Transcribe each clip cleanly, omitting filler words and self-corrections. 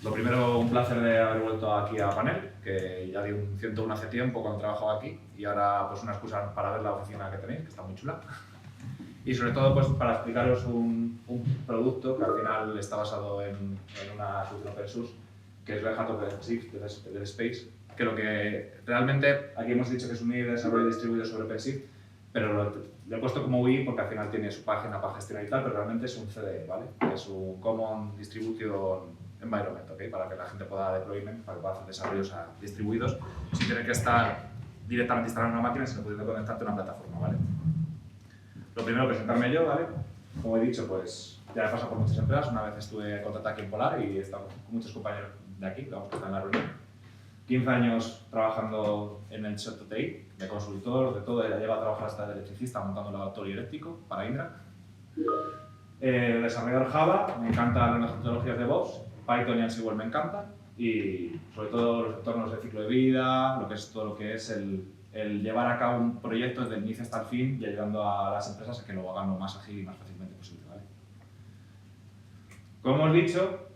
Lo primero, un placer de haber vuelto aquí a Panel, que ya di un 101 hace tiempo cuando trabajaba aquí, y ahora pues una excusa para ver la oficina que tenéis, que está muy chula. Y sobre todo pues para explicaros un producto que al final está basado en una solución open source, que es Red Hat OpenShift de Space, que lo que realmente, aquí hemos dicho que es un IDE de desarrollo distribuido sobre OpenShift, pero lo he puesto como UI porque al final tiene su página para gestionar y tal, pero realmente es un CDE, ¿vale? Que es un Common Distribution Environment, ¿ok? Para que la gente pueda deployment, para que pueda hacer desarrollos distribuidos sin tener que estar directamente instalando una máquina, sino pudiendo conectarte a una plataforma, ¿vale? Lo primero, presentarme yo, ¿vale? Como he dicho, pues ya he pasado por muchas empresas. Una vez estuve contratado aquí en Polar y he estado con muchos compañeros de aquí, vamos, que están en la reunión. 15 años trabajando en el sector TI, de consultor, de todo. Ya llevo a trabajar hasta de electricista montando un laboratorio eléctrico para Indra. Desarrollador Java, me encantan las metodologías de DevOps. Python y Ansible me encantan. Y sobre todo los entornos de ciclo de vida, lo que es todo lo que es el llevar a cabo un proyecto desde el inicio hasta el fin y ayudando a las empresas a que lo hagan lo más ágil y más fácilmente posible, ¿vale? Como hemos dicho,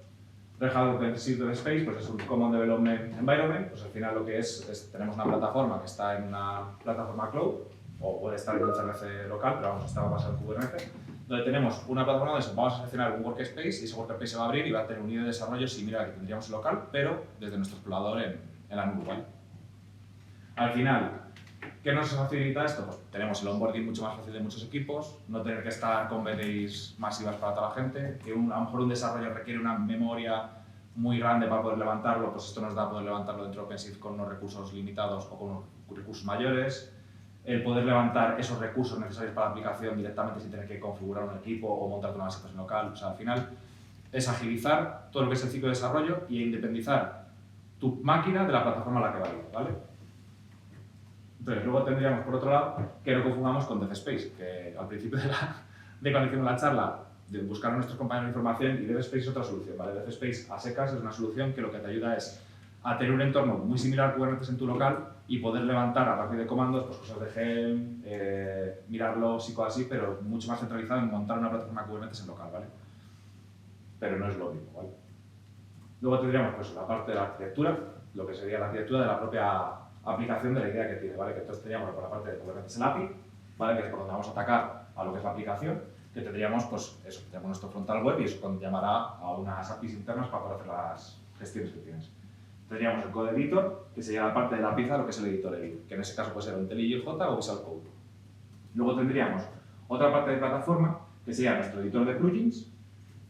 Red Hat OpenShift Space pues es un Common Development Environment, pues al final lo que es tenemos una plataforma que está en una plataforma cloud, o puede estar en un CRC local, pero vamos, está basado en Kubernetes, donde tenemos una plataforma donde vamos a seleccionar un workspace y ese workspace se va a abrir y va a tener un IDE de desarrollo similar al que tendríamos en local, pero desde nuestro explorador en la nube, ¿vale? Al final, ¿qué nos facilita esto? Pues tenemos el onboarding mucho más fácil de muchos equipos, no tener que estar con BDIs masivas para toda la gente, que a lo mejor un desarrollo requiere una memoria muy grande para poder levantarlo, pues esto nos da poder levantarlo dentro de OpenShift con unos recursos limitados o con unos recursos mayores. El poder levantar esos recursos necesarios para la aplicación directamente sin tener que configurar un equipo o montar una situación local. O sea, al final es agilizar todo lo que es el ciclo de desarrollo y independizar tu máquina de la plataforma a la que va a ir, ¿vale? Entonces, luego tendríamos, por otro lado, que no confundamos con DevSpace, que al principio de cuando hicimos la charla, de buscar a nuestros compañeros de información, y DevSpace es otra solución, ¿vale? DevSpace a secas es una solución que lo que te ayuda es a tener un entorno muy similar a Kubernetes en tu local y poder levantar a partir de comandos pues, cosas de Helm, mirarlos y cosas así, pero mucho más centralizado en montar una plataforma Kubernetes en local, ¿vale? Pero no es lo mismo, ¿vale? Luego tendríamos pues, la parte de la arquitectura, lo que sería la arquitectura de la propia aplicación de la idea que tiene, ¿vale? Que entonces tendríamos por la parte de Kubernetes el API, ¿vale? Que es por donde vamos a atacar a lo que es la aplicación, que tendríamos, pues eso, tenemos nuestro frontal web y eso llamará a unas APIs internas para poder hacer las gestiones que tienes. Tendríamos el code editor, que sería la parte de la pieza, lo que es el editor edit, que en ese caso puede ser IntelliJ o Visual Code. Luego tendríamos otra parte de plataforma, que sería nuestro editor de plugins,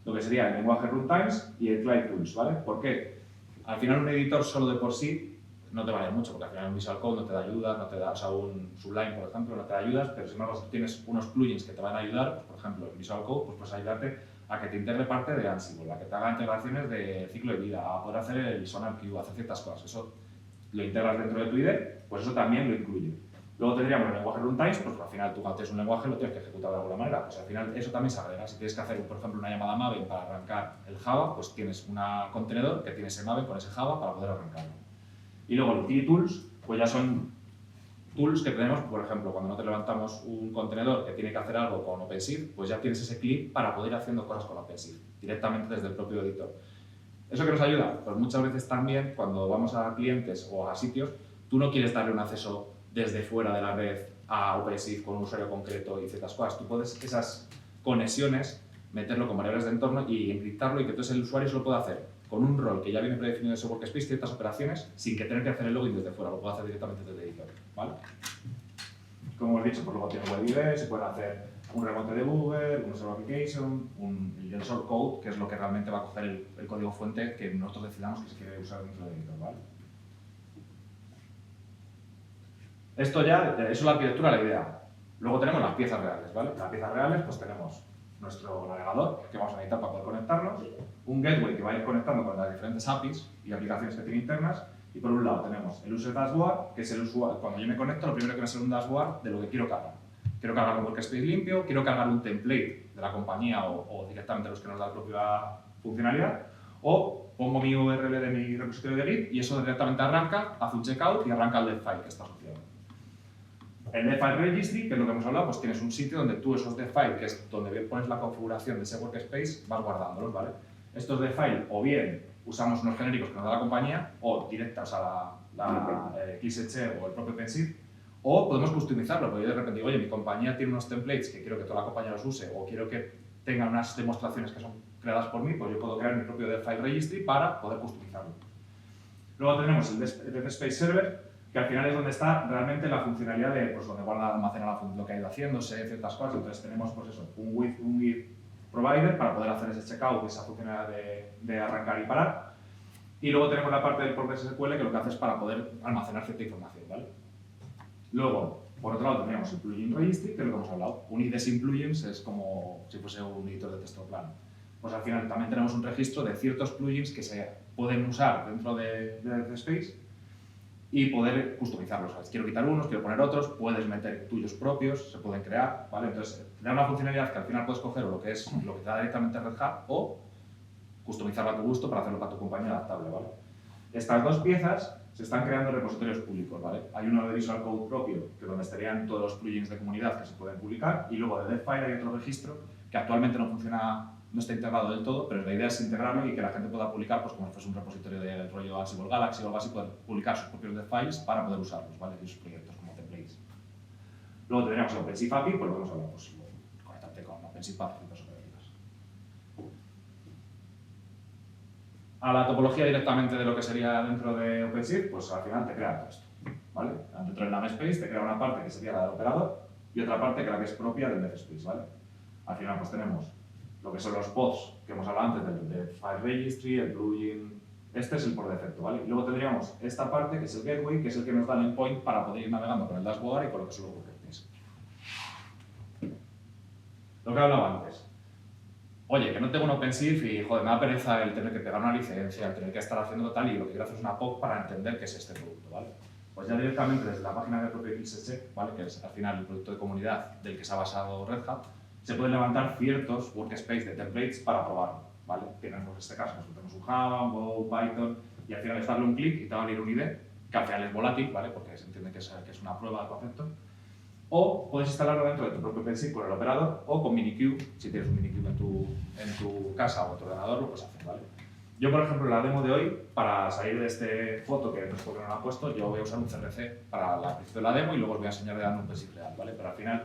lo que sería el lenguaje runtimes y el Cloud Tools, ¿vale? ¿Por qué? Al final un editor solo de por sí no te vale mucho, porque al final un Visual Code no te da ayuda, no te da, o sea, un Sublime, por ejemplo, no te da ayudas, pero sin embargo, si tienes unos plugins que te van a ayudar, pues, por ejemplo, en Visual Code, pues puedes ayudarte a que te integre parte de Ansible, a que te haga integraciones de ciclo de vida, a poder hacer el SonarQube, hacer ciertas cosas. Eso lo integras dentro de tu IDE, pues eso también lo incluye. Luego tendríamos el lenguaje runtimes, pues al final tú cuando tienes un lenguaje lo tienes que ejecutar de alguna manera. Pues al final eso también se agrega. Si tienes que hacer, por ejemplo, una llamada Maven para arrancar el Java, pues tienes un contenedor que tiene ese Maven con ese Java para poder arrancarlo. Y luego los utility tools, pues ya son tools que tenemos, por ejemplo, cuando nosotros levantamos un contenedor que tiene que hacer algo con OpenShift, pues ya tienes ese clip para poder ir haciendo cosas con OpenShift, directamente desde el propio editor. ¿Eso qué nos ayuda? Pues muchas veces también, cuando vamos a clientes o a sitios, tú no quieres darle un acceso desde fuera de la red a OpenShift con un usuario concreto y ciertas cosas. Tú puedes esas conexiones meterlo con variables de entorno y encriptarlo y que entonces el usuario se lo pueda hacer con un rol que ya viene predefinido de ese workspace, ciertas operaciones, sin que tener que hacer el login desde fuera, lo puede hacer directamente desde el editor, ¿vale? Como hemos dicho, pues luego tiene web IDE, se puede hacer un remote debugger, un server application, el source code, que es lo que realmente va a coger el código fuente que nosotros decidamos que se quiere usar dentro del editor, ¿vale? Esto ya, eso es la arquitectura, la idea. Luego tenemos las piezas reales, ¿vale? Las piezas reales, pues tenemos nuestro navegador, que vamos a necesitar para poder conectarnos, un gateway que va a ir conectando con las diferentes APIs y aplicaciones que tiene internas, y por un lado tenemos el user dashboard, que es el usuario, cuando yo me conecto, lo primero que va a ser un dashboard de lo que quiero cargar. Quiero cargar un workspace limpio, quiero cargar un template de la compañía o directamente los que nos da la propia funcionalidad, o pongo mi URL de mi repositorio de Git y eso directamente arranca, hace un checkout y arranca el dev file que está asociado. El dev file registry, que es lo que hemos hablado, pues tienes un sitio donde tú esos dev file, que es donde pones la configuración de ese workspace, vas guardándolos, ¿vale? Estos de file o bien usamos unos genéricos que nos da la compañía o directas a la XHR o el propio Pensive, o podemos customizarlo, porque yo de repente digo, oye, mi compañía tiene unos templates que quiero que toda la compañía los use o quiero que tengan unas demostraciones que son creadas por mí, pues yo puedo crear mi propio dev file registry para poder customizarlo. Luego tenemos el Dev Space Server, que al final es donde está realmente la funcionalidad de, pues, donde guarda, almacena lo que ha ido haciéndose, ciertas cosas. Entonces tenemos, pues eso, un Git provider para poder hacer ese checkout, esa funcionalidad de arrancar y parar. Y luego tenemos la parte del propio SQL que lo que hace es para poder almacenar cierta información, ¿vale? Luego, por otro lado, tenemos el plugin registry, que es lo que hemos hablado. Un ID sin plugins es como si fuese un editor de texto plano. Pues al final también tenemos un registro de ciertos plugins que se pueden usar dentro de DevSpace y poder customizarlos. ¿Sabes? Quiero quitar unos, quiero poner otros, puedes meter tuyos propios, se pueden crear, ¿vale? Entonces, te da una funcionalidad que al final puedes coger lo que te da directamente Red Hat o customizarlo a tu gusto para hacerlo para tu compañía adaptable, ¿vale? Estas dos piezas se están creando en repositorios públicos, ¿vale? Hay uno de Visual Code propio, que es donde estarían todos los plugins de comunidad que se pueden publicar, y luego de DevFile hay otro registro que actualmente no funciona, no está integrado del todo, pero la idea es integrarlo y que la gente pueda publicar, pues como si fuese un repositorio del rollo Ansible Galaxy o algo así, poder publicar sus propios DevFiles para poder usarlos, ¿vale? Y sus proyectos como templates. Luego tendríamos el OpenShift API, pues lo que hemos hablado, pues conectarte con OpenShift API y cosas operativas. A la topología directamente de lo que sería dentro de OpenShift, pues al final te crea todo esto, ¿vale? Dentro del namespace te crea una parte que sería la del operador y otra parte que la que es propia del DevSpace, ¿vale? Al final pues tenemos lo que son los pods que hemos hablado antes del File Registry, el plugin, este es el por defecto, ¿vale? Y luego tendríamos esta parte que es el gateway, que es el que nos da el endpoint para poder ir navegando con el dashboard y con lo que son los workers. Lo que hablaba antes. Oye, que no tengo un OpenShift y, joder, me da pereza el tener que pegar una licencia, el tener que estar haciendo tal y lo que quiero hacer es una POC para entender qué es este producto, ¿vale? Pues ya directamente desde la página del propio XSC, ¿vale? Que es al final el producto de comunidad del que se ha basado Red Hat, se pueden levantar ciertos workspace de templates para probarlo, ¿vale? Tenemos en este caso, nosotros tenemos un Java, un Go, Python, y al final es darle un clic y te va a abrir un ID, que al final es volátil, ¿vale? Porque se entiende que es una prueba de concepto. O puedes instalarlo dentro de tu propio OpenShift con el operador o con Minikube, si tienes un Minikube en tu casa o en tu ordenador, lo puedes hacer, ¿vale? Yo, por ejemplo, en la demo de hoy, para salir de este foto que no es porque no la he puesto, yo voy a usar un CRC para la principio de la demo y luego os voy a enseñar de un OpenShift real, ¿vale? Pero al final,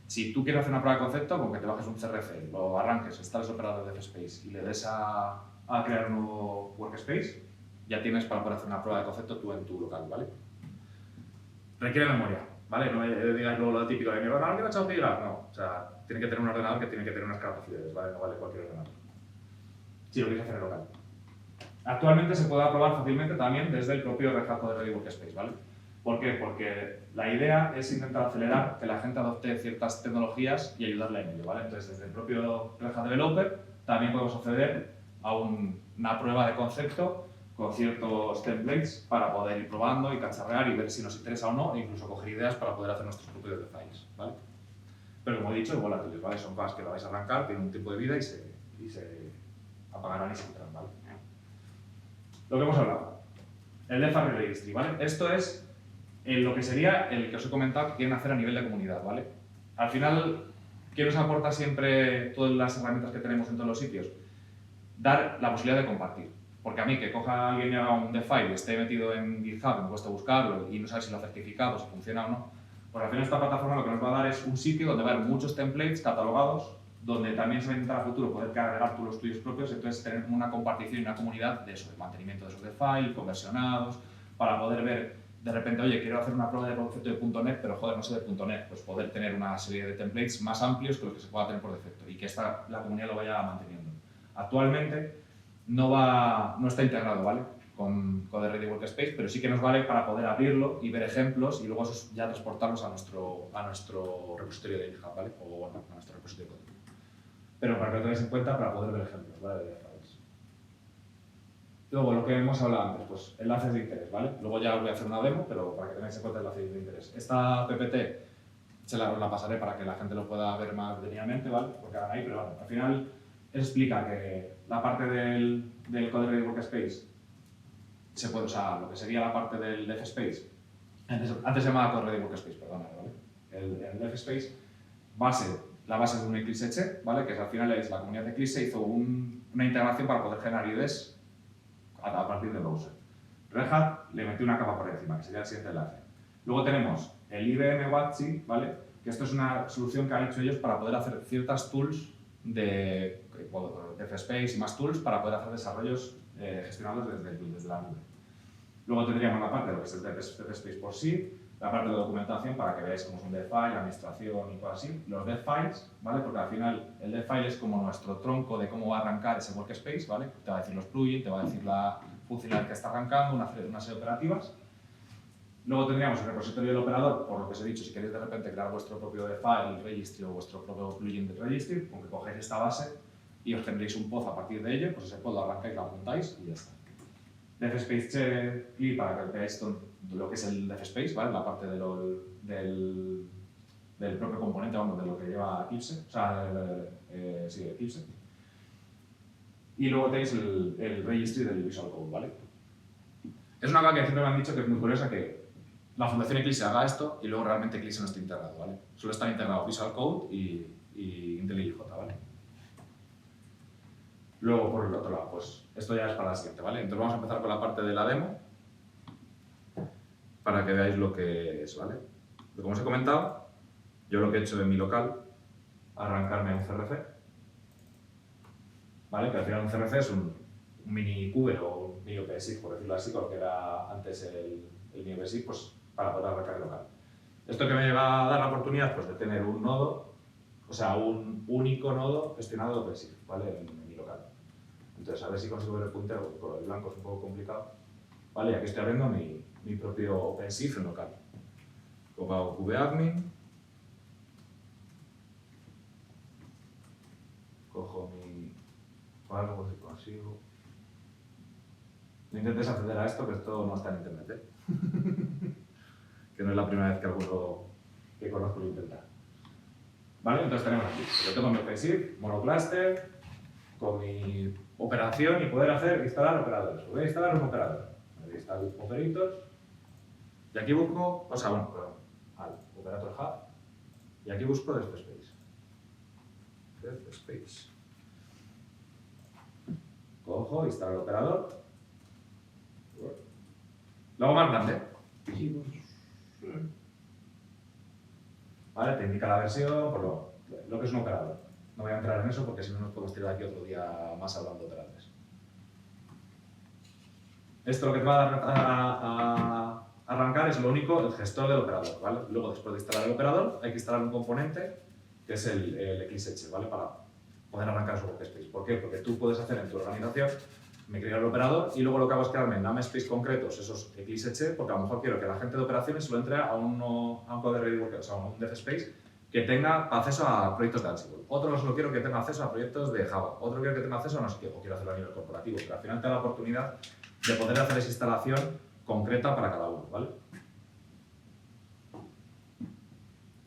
si tú quieres hacer una prueba de concepto, con que te bajes un CRC, lo arranques, instales el operador de DevSpace y le des a crear un nuevo workspace, ya tienes para poder hacer una prueba de concepto tú en tu local, ¿vale? Requiere memoria, ¿vale? No me digáis luego lo típico de mi ordenador que me ha echado gigas, no. O sea, tiene que tener un ordenador que tiene que tener unas capacidades, ¿vale? No vale cualquier ordenador. Si lo quieres hacer en local. Actualmente se puede aprobar fácilmente también desde el propio Red Hat de Ready Workspace, ¿vale? ¿Por qué? Porque la idea es intentar acelerar que la gente adopte ciertas tecnologías y ayudarle en ello, ¿vale? Entonces, desde el propio Red Hat Developer también podemos acceder a una prueba de concepto con ciertos templates para poder ir probando y cacharrear y ver si nos interesa o no, e incluso coger ideas para poder hacer nuestros propios detalles, ¿vale? Pero como he dicho, es volátiles, ¿vale? Son cosas que lo vais a arrancar, tienen un tiempo de vida y se apagarán y se entran, ¿vale? Lo que hemos hablado, el DevFile Registry, ¿vale? Esto es lo que sería el que os he comentado que quieren hacer a nivel de comunidad, ¿vale? Al final, ¿qué nos aporta siempre todas las herramientas que tenemos en todos los sitios? Dar la posibilidad de compartir. Porque a mí que coja alguien y haga un DevFile y esté metido en GitHub, me cuesta buscarlo y no sabe si lo ha certificado, si funciona o no, pues al final esta plataforma lo que nos va a dar es un sitio donde va a haber muchos templates catalogados, donde también se va a intentar a futuro poder cargar tú los tuyos propios, entonces tener una compartición y una comunidad de eso, de mantenimiento de esos DevFile, conversionados, para poder ver de repente, oye, quiero hacer una prueba de concepto de .NET, pero joder, no sé de .NET, pues poder tener una serie de templates más amplios que los que se pueda tener por defecto y que la comunidad lo vaya manteniendo. Actualmente no está integrado, ¿vale? Con The Ready Workspace, pero sí que nos vale para poder abrirlo y ver ejemplos y luego esos ya transportarlos a nuestro repositorio de GitHub, ¿vale? O bueno, a nuestro repositorio de código. Pero para que lo tengáis en cuenta para poder ver ejemplos, ¿vale? De files. Luego, lo que hemos hablado antes, pues enlaces de interés, ¿vale? Luego ya os voy a hacer una demo, pero para que tengáis en cuenta enlaces de interés. Esta PPT os la pasaré para que la gente lo pueda ver más detenidamente, ¿vale? Porque hagan ahí, pero bueno, al final explica que la parte del Code Ready Workspace se puede usar, lo que sería la parte del DevSpace. Antes se llamaba Code Ready Workspace, perdón, ¿vale? El DevSpace, la base de un Eclipse, ¿vale? Que al final es la comunidad de Eclipse hizo un una integración para poder generar IDEs a partir del browser. Red Hat le metió una capa por encima, que sería el siguiente enlace. Luego tenemos el IBM Watson, ¿vale? Que esto es una solución que han hecho ellos para poder hacer ciertas tools de DevSpace y más tools para poder hacer desarrollos gestionados desde la nube. Luego tendríamos la parte de lo que es el DevSpace por sí, la parte de documentación para que veáis cómo es un DevFile, administración y cosas así. Los DevFiles, ¿vale? Porque al final el DevFile es como nuestro tronco de cómo va a arrancar ese workspace, ¿vale? Te va a decir los plugins, te va a decir la funcionalidad que está arrancando, una serie de operativas. Luego tendríamos el repositorio del operador, por lo que os he dicho, si queréis de repente crear vuestro propio DevFile, registry o vuestro propio plugin de registry, con que cogéis esta base y os generéis un pod a partir de ello, pues ese pod lo arrancáis, lo apuntáis y ya está. DevSpace CLI para que veáis lo que es el DevSpace, ¿vale? La parte del propio componente, vamos, de lo que lleva Eclipse, o sea, sí, Eclipse. Y luego tenéis el registry del Visual Code, ¿vale? Es una cosa que siempre me han dicho que es muy curiosa, que la Fundación Eclipse haga esto y luego realmente Eclipse no está integrado, ¿vale? Solo están integrados Visual Code y IntelliJ, ¿vale? Luego, por el otro lado, pues esto ya es para la siguiente, ¿vale? Entonces vamos a empezar con la parte de la demo para que veáis lo que es, ¿vale? Como os he comentado, yo lo que he hecho en mi local, arrancarme un CRC, ¿vale? Que al final un CRC es un mini Kube o un mini OpenShift, por decirlo así, con lo que era antes el mini OpenShift, pues para poder arrancar el local. ¿Esto que me va a dar la oportunidad? Pues de tener un nodo, o sea, un único nodo gestionado de OpenShift, ¿vale? En mi local. Entonces, a ver si consigo ver el puntero, porque con el blanco es un poco complicado. Vale, y aquí estoy abriendo mi propio OpenShift en local. Luego hago kubeadmin, cojo mi algo si consigo. No intentes acceder a esto, que esto no está en internet, ¿eh? Que no es la primera vez que alguno que conozco lo intenta. Vale, entonces tenemos aquí, yo tengo mi OpenShift, monocluster, con mi operación y poder instalar operadores. Voy a instalar un operador. Ahí está el operators. Y aquí busco, o sea, bueno, perdón, al operator hub. Y aquí busco DevSpace. DevSpace. Cojo, instalo el operador. Lo hago más grande. Vale, te indica la versión, por lo que es un operador. No voy a entrar en eso porque si no nos podemos tirar aquí otro día más hablando de operadores. Esto lo que te va a arrancar es lo único, el gestor del operador, ¿vale? Luego, después de instalar el operador, hay que instalar un componente que es el XH, ¿vale? Para poder arrancar su workspace. ¿Por qué? Porque tú puedes hacer en tu organización, me creo el operador y luego lo que hago es crearme en namespace concretos esos XH, porque a lo mejor quiero que la gente de operaciones se lo entre a un code ready, o sea, a un DevSpace que tenga acceso a proyectos de Ansible. Otro solo quiero que tenga acceso a proyectos de Java. Otro quiero que tenga acceso a no sé qué, o quiero hacerlo a nivel corporativo. Pero al final te da la oportunidad de poder hacer esa instalación concreta para cada uno, ¿vale?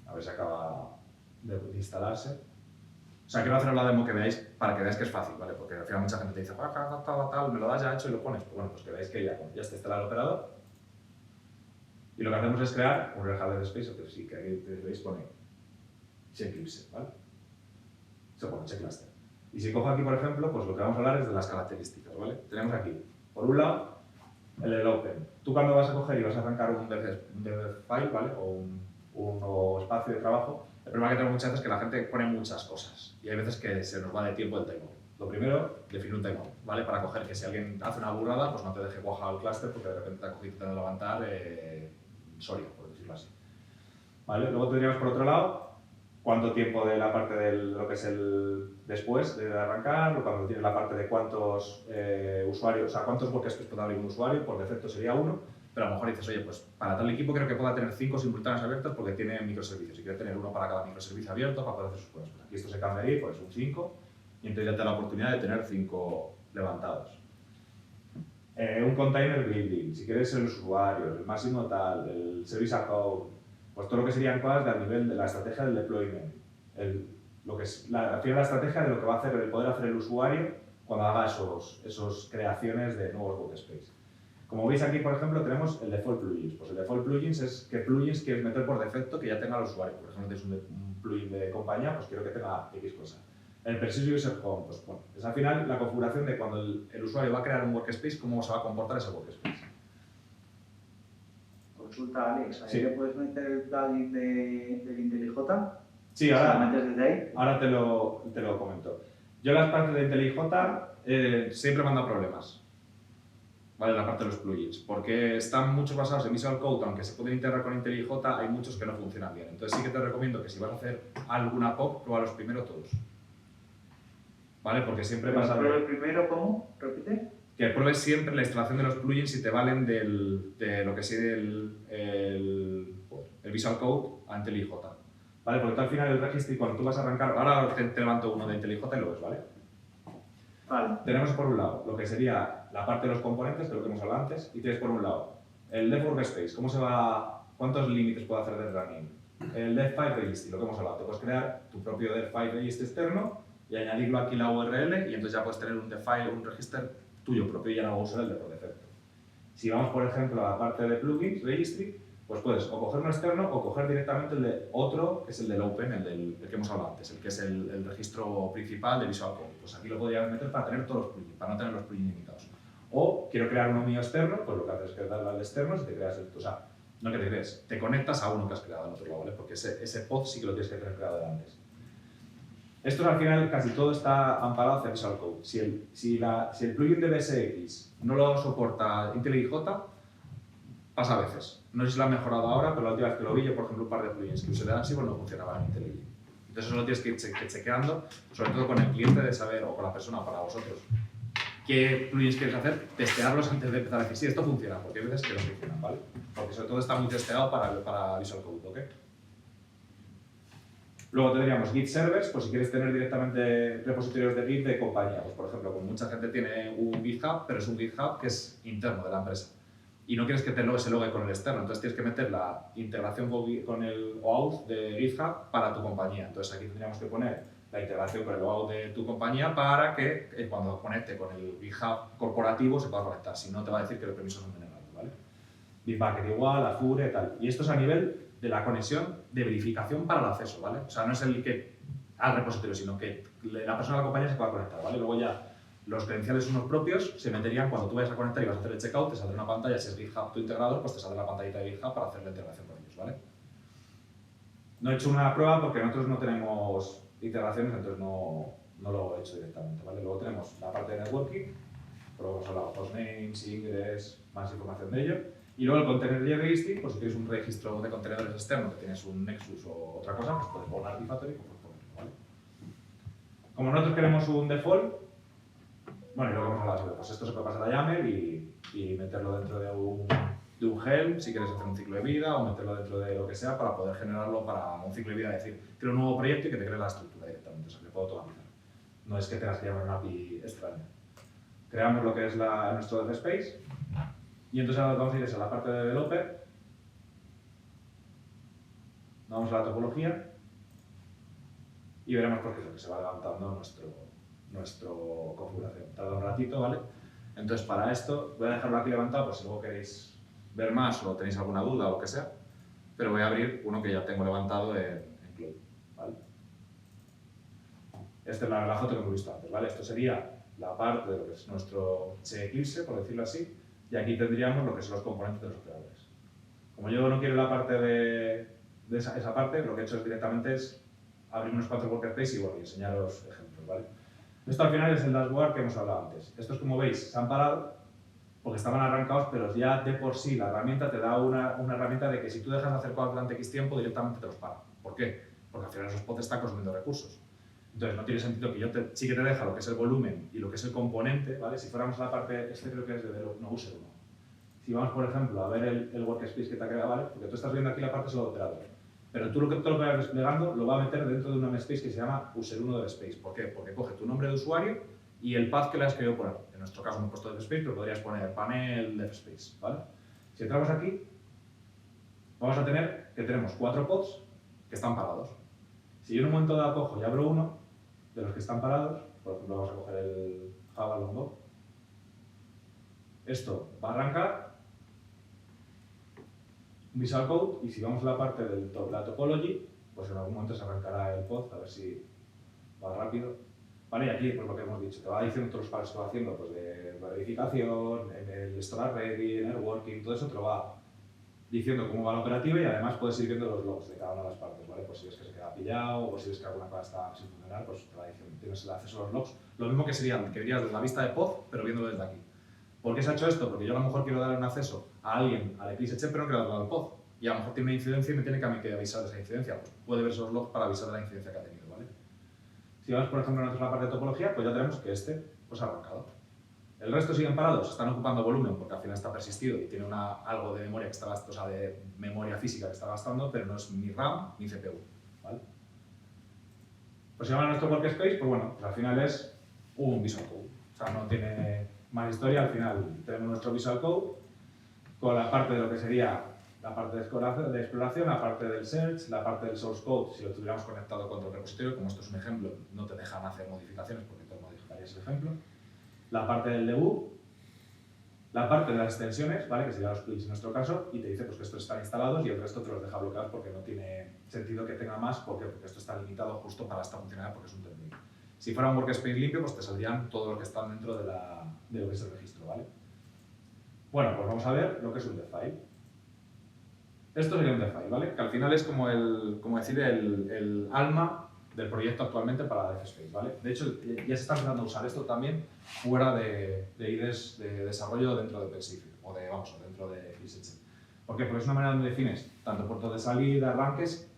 A ver si acaba de instalarse. O sea, quiero haceros la demo que veáis para que veáis que es fácil, ¿vale? Porque al final mucha gente te dice, tal, me lo das ya hecho y lo pones. Pues bueno, pues que veáis que ya está instalado el operador. Y lo que hacemos es crear un Red Hat DevSpace, que sí, que aquí veis pone Eclipse, ¿vale? Se pone Cluster. Y si cojo aquí, por ejemplo, pues lo que vamos a hablar es de las características, ¿vale? Tenemos aquí, por un lado, el open. Tú cuando vas a coger y vas a arrancar un DevFile, ¿vale? O un nuevo espacio de trabajo, el problema que tenemos muchas veces es que la gente pone muchas cosas y hay veces que se nos va de tiempo el timeout. Lo primero, definir un timeout, ¿vale? Para coger que si alguien hace una burrada, pues no te deje cuajar el clúster porque de repente te ha cogido y te ha de levantar Soria, por decirlo así. ¿Vale? Luego tendríamos por otro lado cuánto tiempo de la parte de lo que es el después de arrancar, o cuando tienes la parte de cuántos usuarios, o sea, cuántos workspaces puede abrir un usuario, por defecto sería uno, pero a lo mejor dices, oye, pues para tal equipo creo que pueda tener 5 simultáneos abiertos porque tiene microservicios y quiere tener uno para cada microservicio abierto para poder hacer sus cosas. Pues aquí esto se cambiaría, pues un 5, y entonces ya te da la oportunidad de tener 5 levantados. Un container building, si quieres el usuario, el máximo tal, el service account, pues todo lo que serían cosas a nivel de la estrategia del deployment. Lo que es al final la estrategia de lo que va a hacer, el poder hacer el usuario cuando haga esos creaciones de nuevos workspace. Como veis aquí, por ejemplo, tenemos el default plugins. Pues el default plugins es qué plugins quieres meter por defecto que ya tenga el usuario. Por ejemplo, tienes un plugin de compañía, pues quiero que tenga X cosa. El Precision User Home, pues bueno, es al final la configuración de cuando el usuario va a crear un workspace, cómo se va a comportar ese workspace. Consulta Alex, ¿ahí Sí. le puedes meter el plugin del IntelliJ? Sí, ¿Lo ahora, metes desde ahí? ahora te lo comento. Yo las partes de IntelliJ siempre me han dado problemas, ¿vale? La parte de los plugins, porque están muchos basados en Visual Code, aunque se pueden integrar con IntelliJ, hay muchos que no funcionan bien. Entonces sí que te recomiendo que si vas a hacer alguna POC, pruébalos primero todos. ¿Vale? Porque siempre pasa ¿Pero el primero cómo? ¿Repite? que pruebes siempre la instalación de los plugins si te valen de lo que es el Visual Code a IntelliJ. ¿Vale? Porque tú al final el registry, cuando tú vas a arrancar, ahora te levanto uno de IntelliJ y lo ves, ¿vale? Vale. Tenemos por un lado lo que sería la parte de los componentes, de lo que hemos hablado antes, y tienes por un lado el Dev Workspace, cuántos límites puede hacer de running, el Dev File Registry, lo que hemos hablado, te puedes crear tu propio Dev File Registry externo y añadirlo aquí la URL y entonces ya puedes tener un Dev File, un register tuyo propio y ya no vas a usar el de por defecto. Si vamos, por ejemplo, a la parte de plugins, registry, pues puedes o coger uno externo o coger directamente el de otro, que es el del Open, el que hemos hablado antes, el que es el registro principal de Visual Code. Pues aquí lo podrías meter para tener todos los plugins, para no tener los plugins limitados. O quiero crear uno mío externo, pues lo que haces es que darle al externo y te creas o sea, no que te crees, te conectas a uno que has creado al otro lado, ¿vale? Porque ese pod sí que lo tienes que tener creado de antes. Esto al final casi todo está amparado hacia Visual Code. Si el plugin de BSX no lo soporta IntelliJ, pasa a veces. No sé si lo han mejorado ahora, pero la última vez que lo vi, yo por ejemplo un par de plugins que usé de Ansible no funcionaban en IntelliJ. Entonces eso lo tienes que ir chequeando, sobre todo con el cliente de saber, o con la persona, para vosotros, qué plugins quieres hacer, testearlos antes de empezar a decir, sí, esto funciona, porque hay veces que no funcionan, ¿vale? Porque sobre todo está muy testeado para Visual Code, ¿ok? Luego tendríamos Git servers, pues si quieres tener directamente repositorios de Git de compañía. Pues por ejemplo, mucha gente tiene un GitHub, pero es un GitHub que es interno de la empresa. Y no quieres que se logue con el externo, entonces tienes que meter la integración con el OAuth de GitHub para tu compañía. Entonces aquí tendríamos que poner la integración con el OAuth de tu compañía para que cuando conecte con el GitHub corporativo se pueda conectar. Si no, te va a decir que los permisos son denegados, ¿vale? Bitbucket igual, Azure, tal. Y esto es a nivel de la conexión de verificación para el acceso, ¿vale? O sea, no es el que al repositorio, sino que la persona de la compañía se pueda conectar, ¿vale? Luego ya los credenciales unos propios se meterían cuando tú vayas a conectar y vas a hacer el checkout, te saldrá una pantalla, si es GitHub tu integrador, pues te saldrá la pantallita de GitHub para hacer la integración con ellos, ¿vale? No he hecho una prueba porque nosotros no tenemos integraciones, entonces no lo he hecho directamente, ¿vale? Luego tenemos la parte de networking, pero hemos hablado de hostnames, ingress, más información de ello. Y luego el container registry, pues si tienes un registro de contenedores externo, que tienes un Nexus o otra cosa, pues puedes poner Artifactory, pues puedes ponerlo, ¿vale? Como nosotros queremos un default, bueno, y lo que hemos hablado, pues esto se puede pasar a YAML y meterlo dentro de un Helm, si quieres hacer un ciclo de vida, o meterlo dentro de lo que sea para poder generarlo para un ciclo de vida, es decir, creo un nuevo proyecto y que te cree la estructura directamente, o sea, que puedo automatizar. No es que tengas que llamar una API extraña. Creamos lo que es nuestro dev space. Y entonces ahora vamos a ir a la parte de developer, vamos a la topología y veremos por qué es lo que se va levantando nuestro configuración. Tarda un ratito, ¿vale? Entonces para esto voy a dejarlo aquí levantado por si luego queréis ver más o tenéis alguna duda o lo que sea, pero voy a abrir uno que ya tengo levantado en Cloud, ¿vale? Esta es la foto que hemos visto antes, ¿vale? Esto sería la parte de lo que es nuestro Eclipse, por decirlo así. Y aquí tendríamos lo que son los componentes de los operadores. Como yo no quiero la parte de esa parte, lo que he hecho es directamente abrir unos cuantos workspaces y bueno, enseñaros ejemplos, ¿vale? Esto al final es el dashboard que hemos hablado antes. Estos, como veis, se han parado porque estaban arrancados, pero ya de por sí la herramienta te da una herramienta de que si tú dejas de hacer cosas durante X tiempo, directamente te los para. ¿Por qué? Porque al final esos pods están consumiendo recursos. Entonces no tiene sentido que sí que te deja lo que es el volumen y lo que es el componente, ¿vale? Si fuéramos a la parte, creo que es de no user 1. Si vamos, por ejemplo, a ver el workspace que te ha quedado, ¿vale? Porque tú estás viendo aquí la parte solo de operador. Pero tú todo lo que vayas desplegando lo va a meter dentro de un namespace que se llama user1 de space. ¿Por qué? Porque coge tu nombre de usuario y el path que le has querido poner. En nuestro caso hemos puesto DevSpace, pero podrías poner panel DevSpace, ¿vale? Si entramos aquí, vamos a tener que tenemos 4 pods que están parados. Si yo en un momento dado cojo y abro uno de los que están parados, por ejemplo vamos a coger el Java Longo, esto va a arrancar un Visual Code y si vamos a la parte de la topology, pues en algún momento se arrancará el pod, a ver si va rápido. ¿Vale? Y aquí, pues lo que hemos dicho, te va diciendo todos los pasos que va haciendo, pues de verificación, en el storage ready, en el working, todo eso te lo va diciendo cómo va la operativa y además puedes ir viendo los logs de cada una de las partes, ¿vale? Pues si ves que se queda pillado o si ves que alguna cosa está sin funcionar, pues te va diciendo, tienes el acceso a los logs. Lo mismo que sería, que dirías desde la vista de pod, pero viéndolo desde aquí. ¿Por qué se ha hecho esto? Porque yo a lo mejor quiero darle un acceso a alguien al Eclipse Check, pero no quiero darle al pod. Y a lo mejor tiene una incidencia y me tiene que a mí que avisar de esa incidencia. Pues puede ver esos logs para avisar de la incidencia que ha tenido, ¿vale? Si vamos, por ejemplo, nosotros a la parte de topología, pues ya tenemos que este pues, ha arrancado. El resto siguen parados, están ocupando volumen porque al final está persistido y tiene algo de memoria que está gastando, o sea, de memoria física que está gastando, pero no es ni RAM ni CPU, ¿vale? Pues se llama nuestro workspace, pues bueno, pues al final es un Visual Code. O sea, no tiene más historia, al final tenemos nuestro Visual Code con la parte de lo que sería la parte de exploración, la parte del search, la parte del source code, si lo tuviéramos conectado con otro repositorio, como esto es un ejemplo, no te dejan hacer modificaciones porque tú modificarías el ejemplo. La parte del debug, la parte de las extensiones, ¿vale? Que serían los plugins en nuestro caso, y te dice pues, que estos están instalados y el resto te los deja bloqueados porque no tiene sentido que tenga más, porque esto está limitado justo para esta funcionalidad porque es un template. Si fuera un workspace limpio, pues te saldrían todos los que están dentro de lo que es el registro, ¿vale? Bueno, pues vamos a ver lo que es un dev-file. Esto sería un dev-file, ¿vale? Que al final es como decir el alma del proyecto actualmente para DevSpace, ¿vale? De hecho, ya se está empezando a usar esto también fuera de IDEs de desarrollo dentro de OpenShift, o dentro de Eclipse. ¿Por qué? Porque es una manera donde defines tanto puertos de salida, arranques,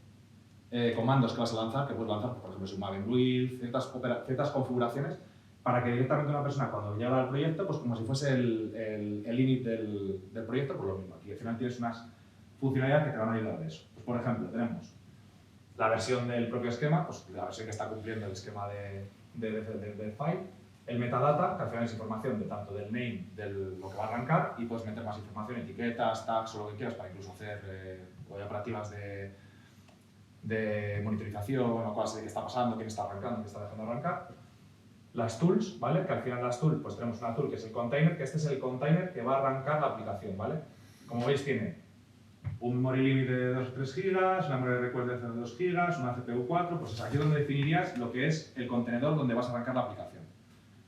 comandos que vas a lanzar, que puedes lanzar, por ejemplo, si un Maven build, ciertas configuraciones, para que directamente una persona cuando llega al proyecto, pues como si fuese el init del proyecto, pues lo mismo. Aquí al final tienes unas funcionalidades que te van a ayudar de eso. Pues por ejemplo, tenemos la versión del propio esquema, pues la versión que está cumpliendo el esquema del file, el metadata, que al final es información de tanto del name, de lo que va a arrancar, y puedes meter más información, etiquetas, tags o lo que quieras para incluso hacer operativas de monitorización o cosas de qué está pasando, quién está arrancando, quién está dejando arrancar. Las tools, ¿vale? Que al final las tools, pues tenemos una tool que es el container, que este es el container que va a arrancar la aplicación, ¿vale? Como veis tiene un memory limit de 2 o 3 GB, una memory request de 2 GB, una CPU 4, pues es aquí donde definirías lo que es el contenedor donde vas a arrancar la aplicación.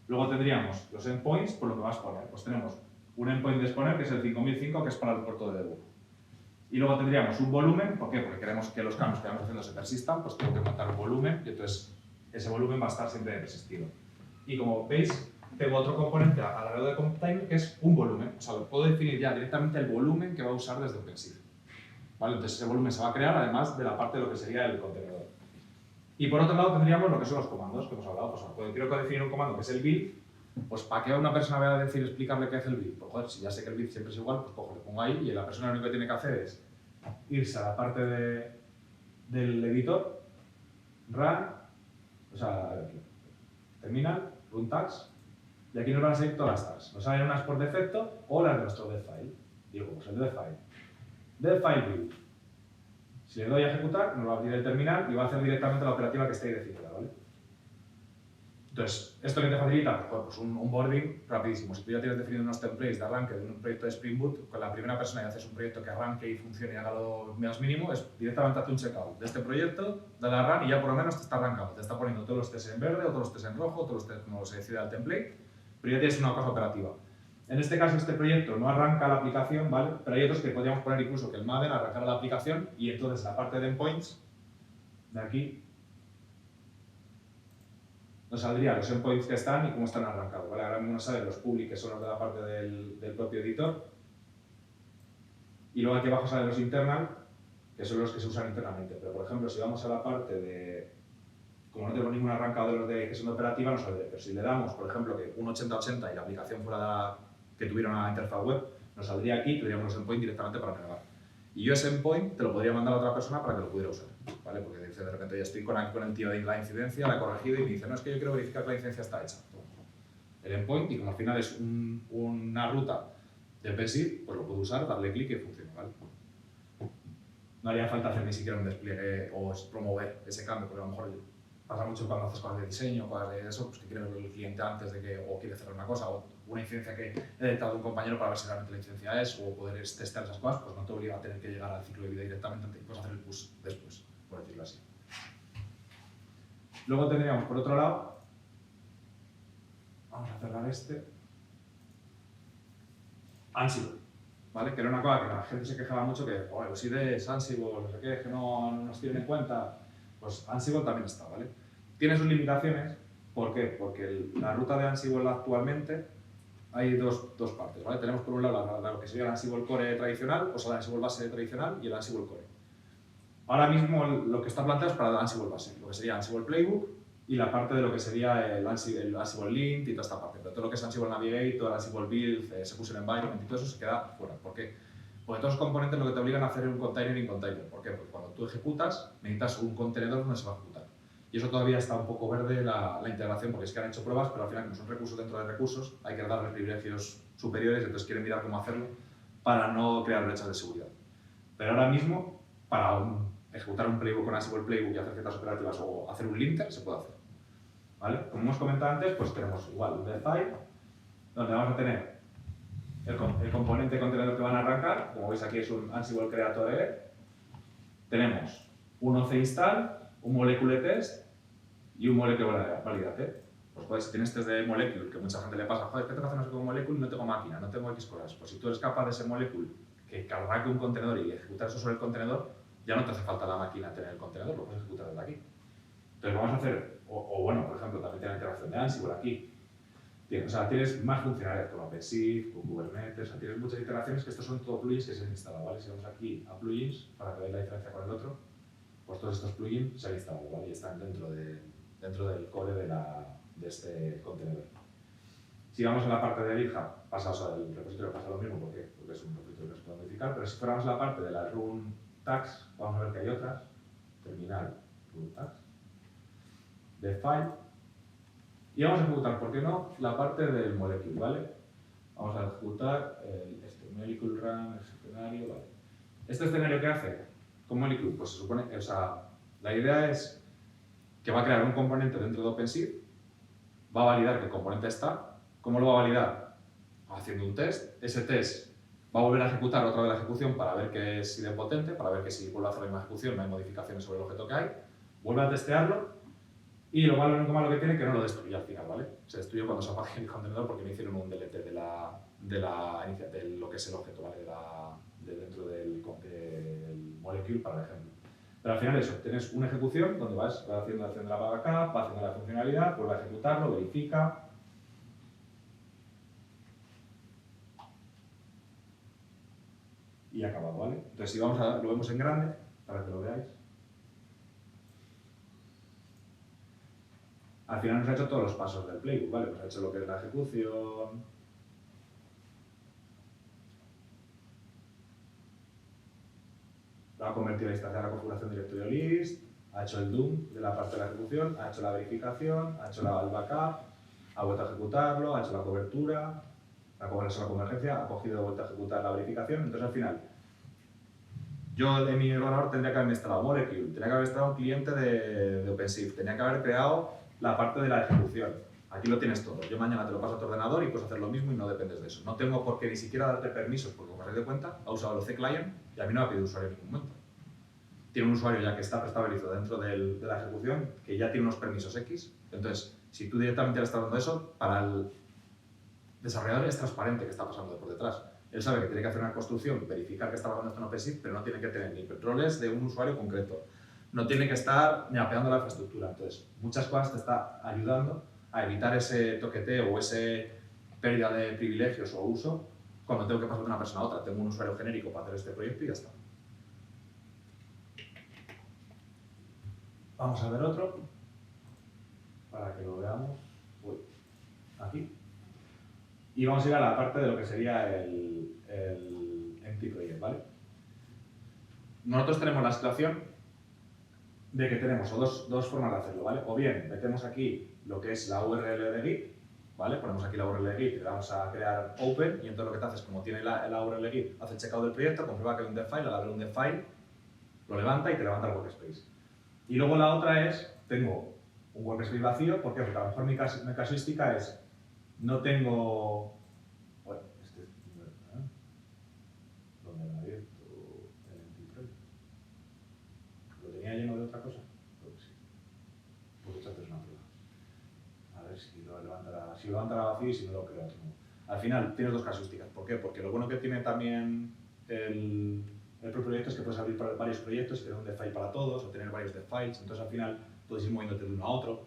Luego tendríamos los endpoints, por lo que vas a poner. Pues tenemos un endpoint de exponer, que es el 5005, que es para el puerto de debug. Y luego tendríamos un volumen, ¿por qué? Porque queremos que los cambios que vamos haciendo se persistan, pues tengo que montar un volumen y entonces ese volumen va a estar siempre persistido. Y como veis, tengo otro componente al lado de container que es un volumen. O sea, puedo definir ya directamente el volumen que va a usar desde OpenShift. ¿Vale? Entonces ese volumen se va a crear además de la parte de lo que sería el contenedor. Y por otro lado tendríamos lo que son los comandos que hemos hablado. Pues quiero definir un comando que es el build, pues ¿para qué una persona vaya a decir explicarle qué es el build? Pues joder, si ya sé que el build siempre es igual, pues cojo, le pongo ahí y la persona lo único que tiene que hacer es irse a la parte del editor, run, o sea, terminal, run tags, y aquí nos van a salir todas las tags. Nos salen unas por defecto o las de nuestro dev file. Digo, pues el dev file. Dev file build. Si le doy a ejecutar, nos va a abrir el terminal y va a hacer directamente la operativa que esté ahí definida, ¿vale? Entonces, ¿esto que te facilita? Pues un onboarding rapidísimo. Si tú ya tienes definido unos templates de arranque de un proyecto de Spring Boot, con la primera persona y haces un proyecto que arranque y funcione y haga lo menos mínimo, es directamente hacer un checkout de este proyecto, dale a run y ya por lo menos te está arrancando. Te está poniendo todos los tests en verde o todos los tests en rojo, todos los tests como se decida el template, pero ya tienes una cosa operativa. En este caso, este proyecto no arranca la aplicación, ¿vale? Pero hay otros que podríamos poner incluso que el Maven arrancara la aplicación y entonces la parte de endpoints, de aquí, nos saldrían los endpoints que están y cómo están arrancados, ¿vale? Ahora mismo nos salen los public, que son los de la parte del propio editor. Y luego aquí abajo salen los internal, que son los que se usan internamente. Pero, por ejemplo, si vamos a la parte de... Como no tenemos ningún arrancado de los de gestión operativa, no saldría. Pero si le damos, por ejemplo, que un 8080 y la aplicación fuera que tuviera una interfaz web, nos saldría aquí y tendríamos los endpoints directamente para navegar. Y yo ese endpoint te lo podría mandar a otra persona para que lo pudiera usar, ¿vale? Porque dice, de repente ya estoy con el tío de la incidencia, la he corregido y me dice, no, es que yo quiero verificar que la incidencia está hecha. El endpoint, y como al final es una ruta de OpenShift, pues lo puedo usar, darle clic y funciona, ¿vale? No haría falta hacer ni siquiera un despliegue o promover ese cambio, porque a lo mejor pasa mucho cuando haces cosas de diseño, cosas de eso, pues que quiere ver el cliente antes de que, o quiere cerrar una cosa, o una incidencia que he detectado de un compañero para ver si realmente la incidencia es, o poder testear esas cosas, pues no te obliga a tener que llegar al ciclo de vida directamente y puedes hacer el push después, por decirlo así. Luego tendríamos, por otro lado, Vamos a cerrar este. Ansible, ¿vale? Que era una cosa que la gente se quejaba mucho que, oh, los IDEs, Ansible, no sé qué, que no nos tienen en cuenta. Pues Ansible también está, ¿vale? Tiene sus limitaciones. ¿Por qué? Porque la ruta de Ansible actualmente hay dos partes, ¿vale? Tenemos por un lado lo que sería el Ansible Core tradicional, o sea, el Ansible base tradicional y el Ansible Core. Ahora mismo lo que está planteado es para el Ansible base, lo que sería Ansible Playbook y la parte de lo que sería el Ansible Lint y toda esta parte. Pero todo lo que es Ansible Navigator, Ansible Build, Execution Environment y todo eso se queda fuera. ¿Por qué? Porque todos los componentes lo que te obligan a hacer es un container in container. ¿Por qué? Porque cuando tú ejecutas necesitas un contenedor donde se va a ejecutar. Y eso todavía está un poco verde la integración, porque es que han hecho pruebas, pero al final, como son recursos dentro de recursos, hay que darles privilegios superiores, entonces quieren mirar cómo hacerlo para no crear brechas de seguridad. Pero ahora mismo, para ejecutar un playbook con Ansible Playbook y hacer ciertas operativas o hacer un linter, se puede hacer. ¿Vale? Como hemos comentado antes, pues tenemos igual un file, donde vamos a tener el componente contenedor que van a arrancar, como veis aquí es un Ansible Creator E. Tenemos un OC install, un molecule test y un molecule validate. Pues joder, si tienes test de molecule, que mucha gente le pasa, joder, ¿qué tengo que hacer con molecule? No tengo máquina, no tengo X cosas. Pues si tú eres capaz de ese molecule que arranque un contenedor y ejecutar eso sobre el contenedor, ya no te hace falta la máquina tener el contenedor, lo puedes ejecutar desde aquí. Entonces vamos a hacer, o bueno, por ejemplo, también tiene la integración de Ansible aquí. O sea, tienes más funcionalidades con OpenShift, con Kubernetes, o sea, tienes muchas iteraciones que estos son todos plugins que se han instalado, ¿vale? Si vamos aquí a plugins, para que veáis la diferencia con el otro, pues todos estos plugins se han instalado, ¿vale? Y están dentro del core de este contenedor. Si vamos a la parte de GitHub, del repositorio pasa lo mismo porque es un repositorio que se puede modificar, pero si fuéramos a la parte de las run tags, vamos a ver que hay otras, terminal, run tags, de file, y vamos a ejecutar, ¿por qué no?, la parte del molecule, ¿vale? Vamos a ejecutar molecule run, escenario, ¿vale? ¿Este escenario qué hace? Con molecule, pues se supone, o sea, la idea es que va a crear un componente dentro de OpenShift, va a validar que el componente está. ¿Cómo lo va a validar? Haciendo un test. Ese test va a volver a ejecutar otra vez la ejecución para ver que es idempotente, para ver que si vuelve a hacer la misma ejecución no hay modificaciones sobre el objeto que hay. Vuelve a testearlo y lo único malo que tiene es que no lo destruye al final, ¿vale? Se destruye cuando se apague el contenedor porque no hicieron un delete de lo que es el objeto, ¿vale? De dentro del molecule, para ejemplo. Pero al final eso, tienes una ejecución donde vas haciendo la acción de la backup, va haciendo la funcionalidad, vuelve a ejecutarlo, verifica. Y acabado, ¿vale? Entonces si lo vemos en grande, para que lo veáis. Al final nos ha hecho todos los pasos del playbook, ¿vale? Pues ha hecho lo que es la ejecución. Lo ha convertido a instanciar la configuración directorio list, ha hecho el doom de la parte de la ejecución, ha hecho la verificación, ha hecho el backup, ha vuelto a ejecutarlo, ha hecho la cobertura, ha hecho la convergencia, ha cogido de vuelta a ejecutar la verificación. Entonces al final, yo en mi ordenador tendría que haber instalado Molecule, tendría que haber instalado un cliente de OpenShift, tendría que haber creado la parte de la ejecución. Aquí lo tienes todo. Yo mañana te lo paso a tu ordenador y puedes hacer lo mismo y no dependes de eso. No tengo por qué ni siquiera darte permisos, porque como os dais cuenta, ha usado el C-Client y a mí no me ha pedido usuario en ningún momento. Tiene un usuario ya que está preestablecido dentro de la ejecución, que ya tiene unos permisos X. Entonces, si tú directamente le estás dando eso, para el desarrollador es transparente que está pasando por detrás. Él sabe que tiene que hacer una construcción, verificar que está pasando esto en OpenShift, pero no tiene que tener ni roles de un usuario concreto. No tiene que estar mapeando la infraestructura. Entonces, muchas cosas te está ayudando a evitar ese toqueteo o ese pérdida de privilegios o uso cuando tengo que pasar de una persona a otra. Tengo un usuario genérico para hacer este proyecto y ya está. Vamos a ver otro, para que lo veamos. Uy, aquí. Y vamos a ir a la parte de lo que sería el Empty Project, ¿vale? Nosotros tenemos la situación de que tenemos dos formas de hacerlo, ¿vale? O bien metemos aquí lo que es la URL de Git, ¿vale? Ponemos aquí la URL de Git y le vamos a crear Open y entonces lo que te hace es, como tiene la URL de Git, hace el checkout del proyecto, comprueba que hay un dev file, al haber un dev file, lo levanta y te levanta el workspace. Y luego la otra es, tengo un workspace vacío, ¿por qué? Porque a lo mejor mi casuística es, no tengo... Bueno, ¿dónde me ha abierto el Empty Project? ¿Lo tenía lleno de otra cosa? Creo que sí. Pues esto es una prueba. A ver si lo levanta vacío y si no lo creo otro nuevo. Al final tienes dos casuísticas. ¿Por qué? Porque lo bueno que tiene también el propio proyecto es que puedes abrir varios proyectos y tener un dev file para todos o tener varios dev files. Entonces al final puedes ir moviéndote de uno a otro.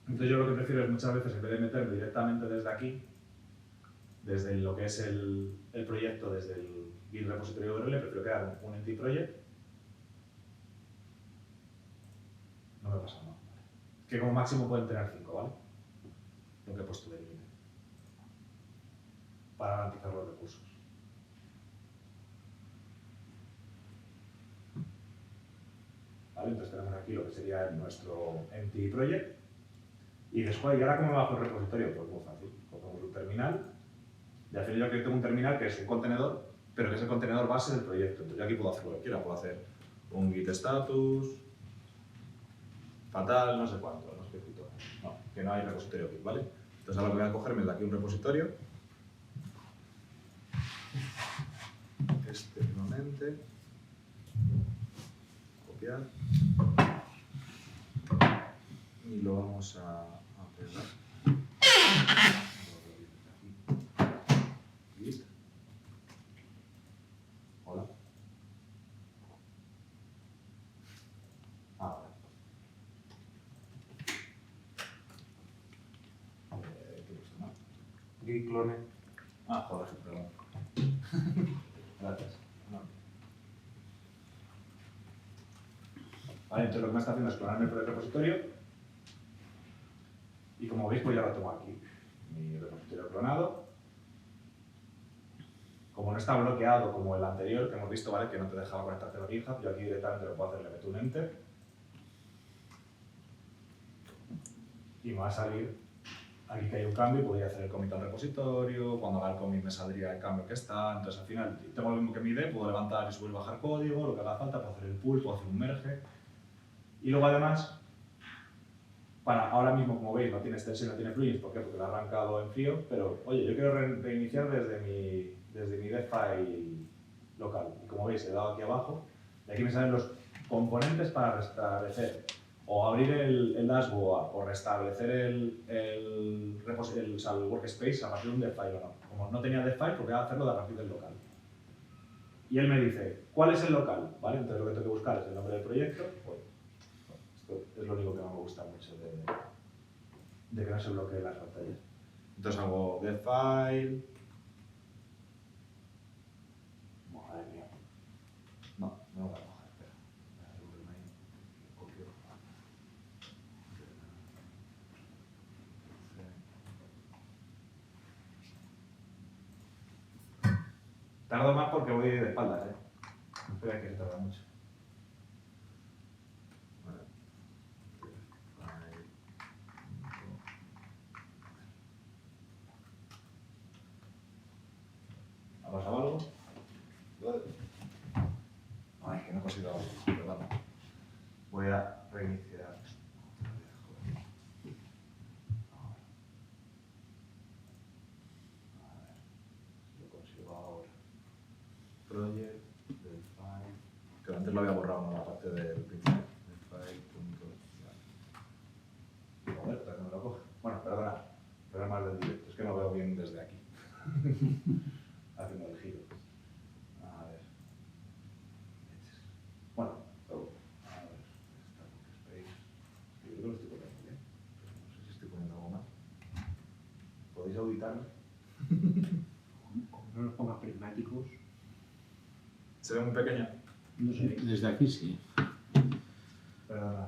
Entonces yo lo que prefiero es muchas veces, en vez de meterme directamente desde aquí, desde lo que es el proyecto, desde el Git repositorio URL, prefiero crear un empty project. No me pasa nada. Que como máximo pueden tener 5, ¿vale? Lo que he puesto de límite. Para garantizar los recursos. ¿Vale? Entonces tenemos aquí lo que sería nuestro empty project. Y después, ¿y ahora cómo bajo el repositorio? Pues muy fácil. Cogemos un terminal. Y al final yo tengo un terminal que es un contenedor, pero que es el contenedor base del proyecto. Entonces yo aquí puedo hacer lo que quiera. Puedo hacer un git status, fatal, no sé cuánto, no sé qué puto. No, que no hay repositorio git, ¿vale? Entonces ahora lo que voy a cogerme es de aquí un repositorio. Este nuevamente. Copiar. Y lo vamos a pegar. Git. Hola. Vale. ¿Qué he puesto mal? Git clone. Joder, perdón. Gracias. No. Vale, entonces lo que me está haciendo es clonarme por el repositorio. Y como veis, pues ya lo tengo aquí. Mi repositorio clonado. Como no está bloqueado como el anterior que hemos visto, ¿vale? Que no te dejaba conectarte a GitHub, yo aquí directamente lo puedo hacer, le meto un enter. Y me va a salir aquí que hay un cambio y podría hacer el commit al repositorio. Cuando haga el commit me saldría el cambio que está. Entonces al final tengo lo mismo que mi ID, puedo levantar y subir y bajar código, lo que haga falta, puedo hacer el pull, puedo hacer un merge. Y luego además, ahora mismo, como veis, no tiene extensión, no tiene plugins. ¿Por qué? Porque lo he arrancado en frío. Pero, oye, yo quiero reiniciar desde mi dev file local. Y como veis, he dado aquí abajo. Y aquí me salen los componentes para restablecer. O abrir el dashboard o restablecer el workspace a partir de un dev file o no. Como no tenía dev file, pues voy a hacerlo a partir del local. Y él me dice, ¿cuál es el local? ¿Vale? Entonces lo que tengo que buscar es el nombre del proyecto. Pues, esto es lo único que no me gusta mucho de que no se bloqueen las pantallas. Entonces hago dev file. Madre mía. No lo voy a coger, espera. Voy a hacer un rename. Copio. Tardo más porque voy de espaldas, ¿eh? No espera que se tarda mucho. ¿Ha pasado algo? Ay, que no he conseguido algo. Perdón. Voy a reiniciar. A ver si lo consigo ahora. Project, del file. Que antes lo había borrado, ¿no? La parte del principio. Del file. Joder, hasta que me lo coge. Bueno, perdona. Problemas del directo. Es que no veo bien desde aquí. Haciendo el giro. A ver. Bueno, a ver. Está workspace. Yo creo que lo estoy poniendo bien. Pero no sé si estoy poniendo algo mal. ¿Podéis auditarme? Como no los pongas prismáticos. ¿Se ve muy pequeño? No sé. Desde aquí sí. Perdona.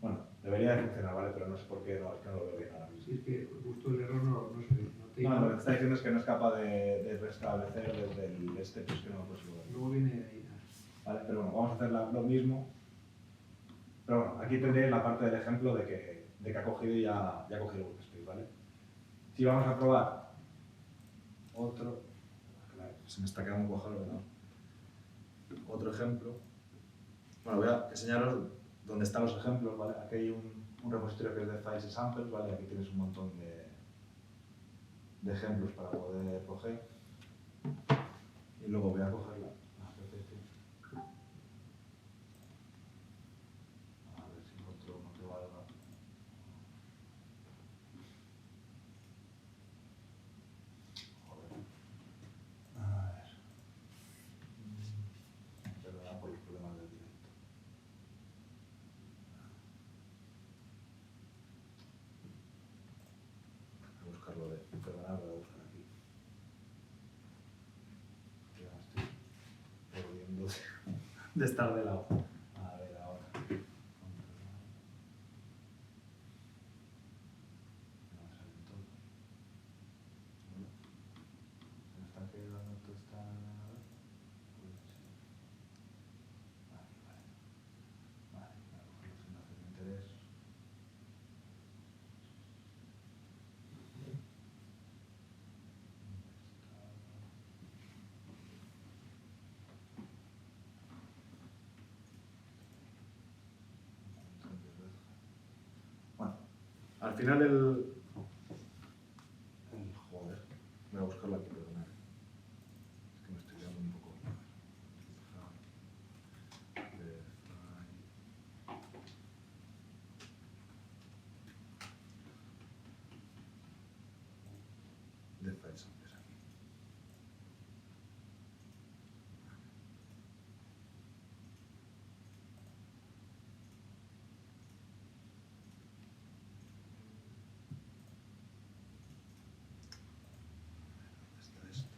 Bueno, debería de funcionar, ¿vale? Pero no sé por qué, no, es que no lo veo bien ahora mismo. Si es que justo el error no se ve. No te No, lo que te está diciendo es que no es capaz de restablecer desde el pues que no lo consigo ver. Luego viene de ahí. Vale, pero bueno, vamos a hacer lo mismo. Pero bueno, aquí tendréis la parte del ejemplo de que ha cogido y ya ha cogido el workspace, ¿vale? Si vamos a probar otro, se me está quedando cuajado, ¿verdad? Otro ejemplo. Bueno, voy a enseñaros dónde están los ejemplos, ¿vale? Aquí hay un repositorio que es de files y samples, ¿vale? Aquí tienes un montón de ejemplos para poder coger. Y luego voy a coger la PPT. A ver si encuentro uno que valga. Perdonad, voy a buscar aquí. Ya me estoy volviendo de estar de lado. A ver, ahora. No me salen todos. ¿No? ¿Se me está quedando todo esta ordenador? Pues sí. Vale, vale. Vale, voy a coger los enlaces de interés. Bueno, al final joder, voy a buscarlo aquí, perdonad. Es que me estoy quedando un poco. De files antes aquí. ¿Dónde está esto?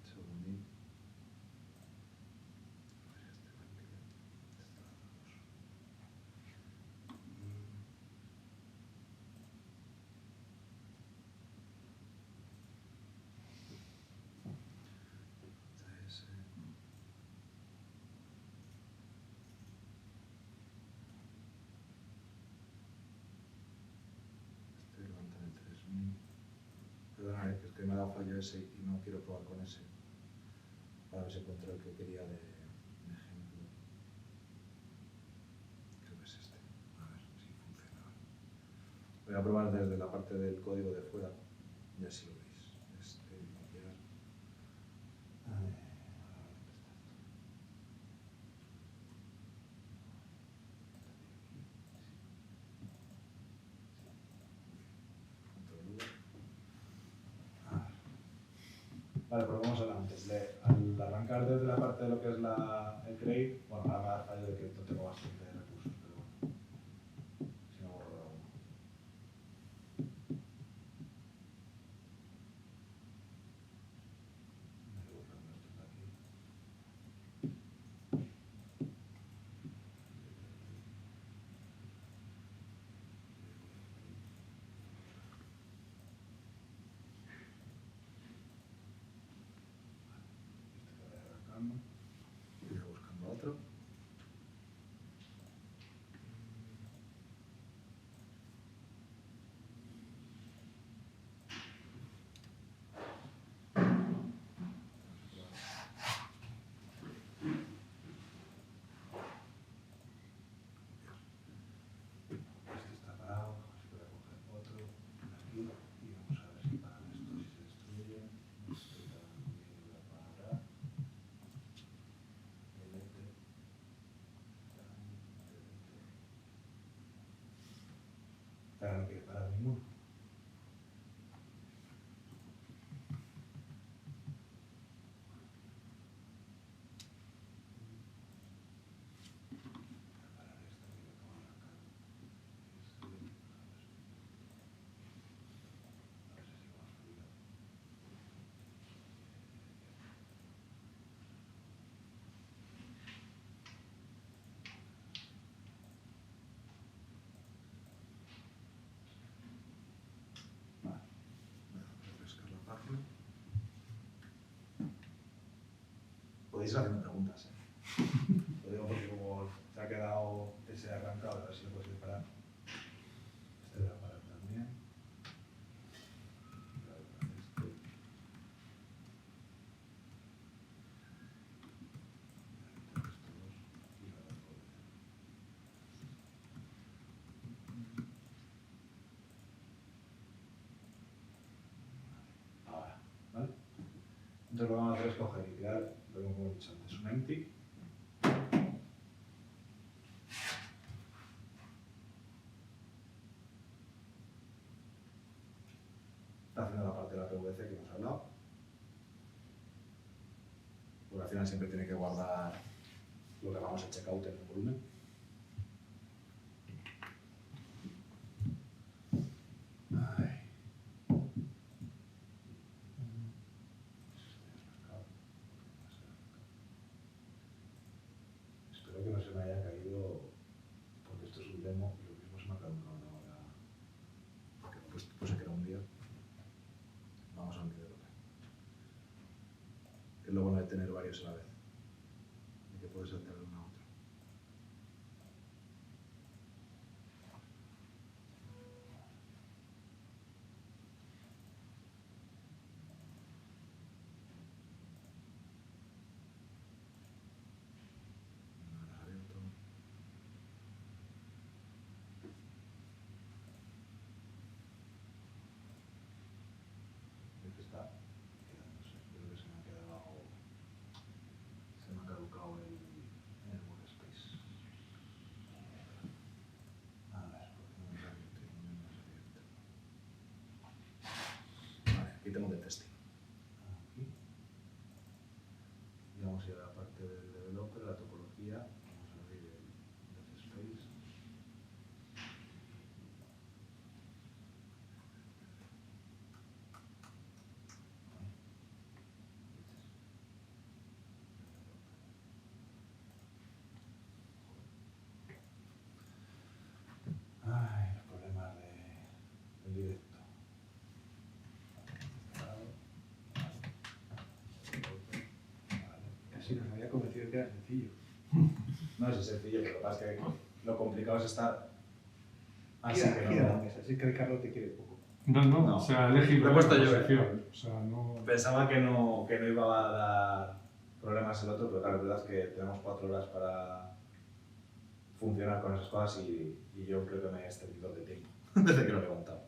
Segundín. A ver, este banquete. Está dos. Está ese. Este levanta el 3000. Perdona, que es que me ha dado fallo ese y no quiero probar con ese. Para ver si encuentro el que quería de ejemplo. Creo que es este. A ver si funciona. Voy a probar desde la parte del código de fuera y así lo veis. Este, copiar. A ver, ahora ¿dónde está esto? Control V. Vale, pues vamos a hablar antes. Al arrancar desde la parte de lo que es el create, bueno, ahora me da fallo de que no tengo bastante recursos, pero bueno, si no borro de uno. Me voy borrando esto de aquí. Este que vaya arrancando. Y voy buscando otro. Este está parado, así que voy a coger otro de aquí y vamos a ver si paran esto, si se destruye. Este también voy a parar. Delete. Delete. Ahora no quiere parar ninguno. Voy a parar esto que lo acabo de arrancar. Este, a ver si sigo más fluido. Vale, voy a refrescar la página. Podéis ir haciendo preguntas, Lo digo porque como se ha quedado ese arrancado, a ver si lo podéis parar. Este voy a parar también. Voy a parar este. Voy a quitar estos dos y ahora todo bien. Ahora, ¿vale? Entonces lo que vamos a hacer es coger y crear, lo mismo como he dicho antes, un empty. Está haciendo la parte de la PVC que hemos hablado. Porque al final siempre tiene que guardar lo que llamamos el checkout en el volumen. Ay. Espero que no se me haya caído, porque esto es un demo y lo mismo se me ha caducado ahora. Porque puse que era un día. Vamos a un día local. Que es lo bueno de tener varios a la vez. Y que puedes saltar de uno a otro. No lo has abierto. Es que está quedándose. Creo que se me ha quedado. Se me ha caducado el workspace. A ver, ¿por qué no me lo has abierto? No me lo has abierto. Vale, aquí tengo de testing. Aquí. Y vamos a ir a la parte del developer, la topología. Vamos a abrir el dev space. Ay, los problemas del directo. Casi nos había convencido que era sencillo. No es sencillo, pero lo que pasa es que lo complicado es estar así Gira, que gira la no. mesa, así que Ricardo te quiere poco. No, no, No. o sea, he elegido Lo he puesto la yo, posición. O sea, no. Pensaba que no iba a dar problemas el otro, pero claro, la verdad es que tenemos 4 horas para funcionar con esas cosas y yo creo que me he extendido de tiempo desde que lo he levantado.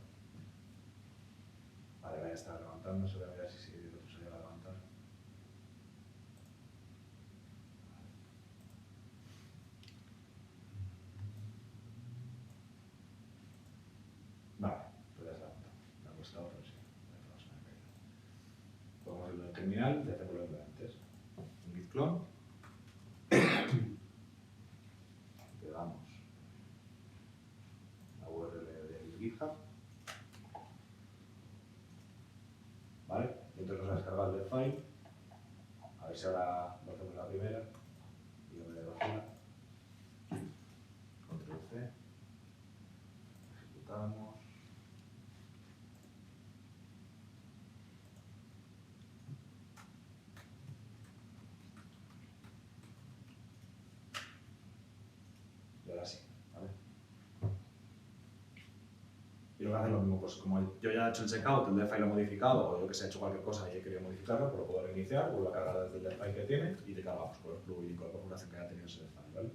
Vale, voy a estar levantándose, voy a ver si el otro se llega a levantar. Vale, pues ya se levantó. Me ha costado, pero sí, no se me ha caído. Podemos irlo al terminal y hacemos lo de antes. Un git clone. Le damos la URL del GitHub. ¿Vale? Y entonces nos ha descargado el file. A ver si ahora lo hacemos la primera. Y yo me le vacila. Control C. Ejecutamos. Y ahora sí, ¿vale? Y lo que hace es lo mismo, pues como yo ya he hecho el checkout, el file lo he modificado, o yo que sé, he hecho cualquier cosa y he querido modificarlo, pues lo puedo reiniciar, vuelvo a cargar desde el file que tiene y te cargamos con los plugins, con la configuración que haya tenido ese file, ¿vale?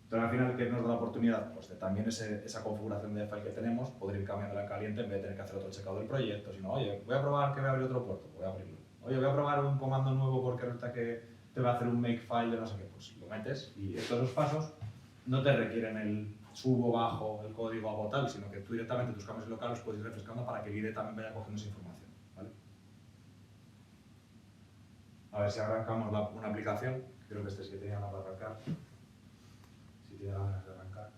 Entonces al final, ¿qué nos da la oportunidad? Pues de también esa configuración de file que tenemos, poder ir cambiándola en caliente en vez de tener que hacer otro checkout del proyecto, sino, oye, voy a probar que voy a abrir otro puerto, pues voy a abrirlo. Oye, voy a probar un comando nuevo porque resulta que te va a hacer un makefile de no sé qué, pues lo metes y estos dos pasos no te requieren el subo, bajo, el código, hago tal, sino que tú directamente tus cambios locales los puedes ir refrescando para que el IDE también vaya cogiendo esa información, ¿vale? A ver si arrancamos una aplicación, creo que este sí que tenía ganas de arrancar, si tiene ganas de arrancar,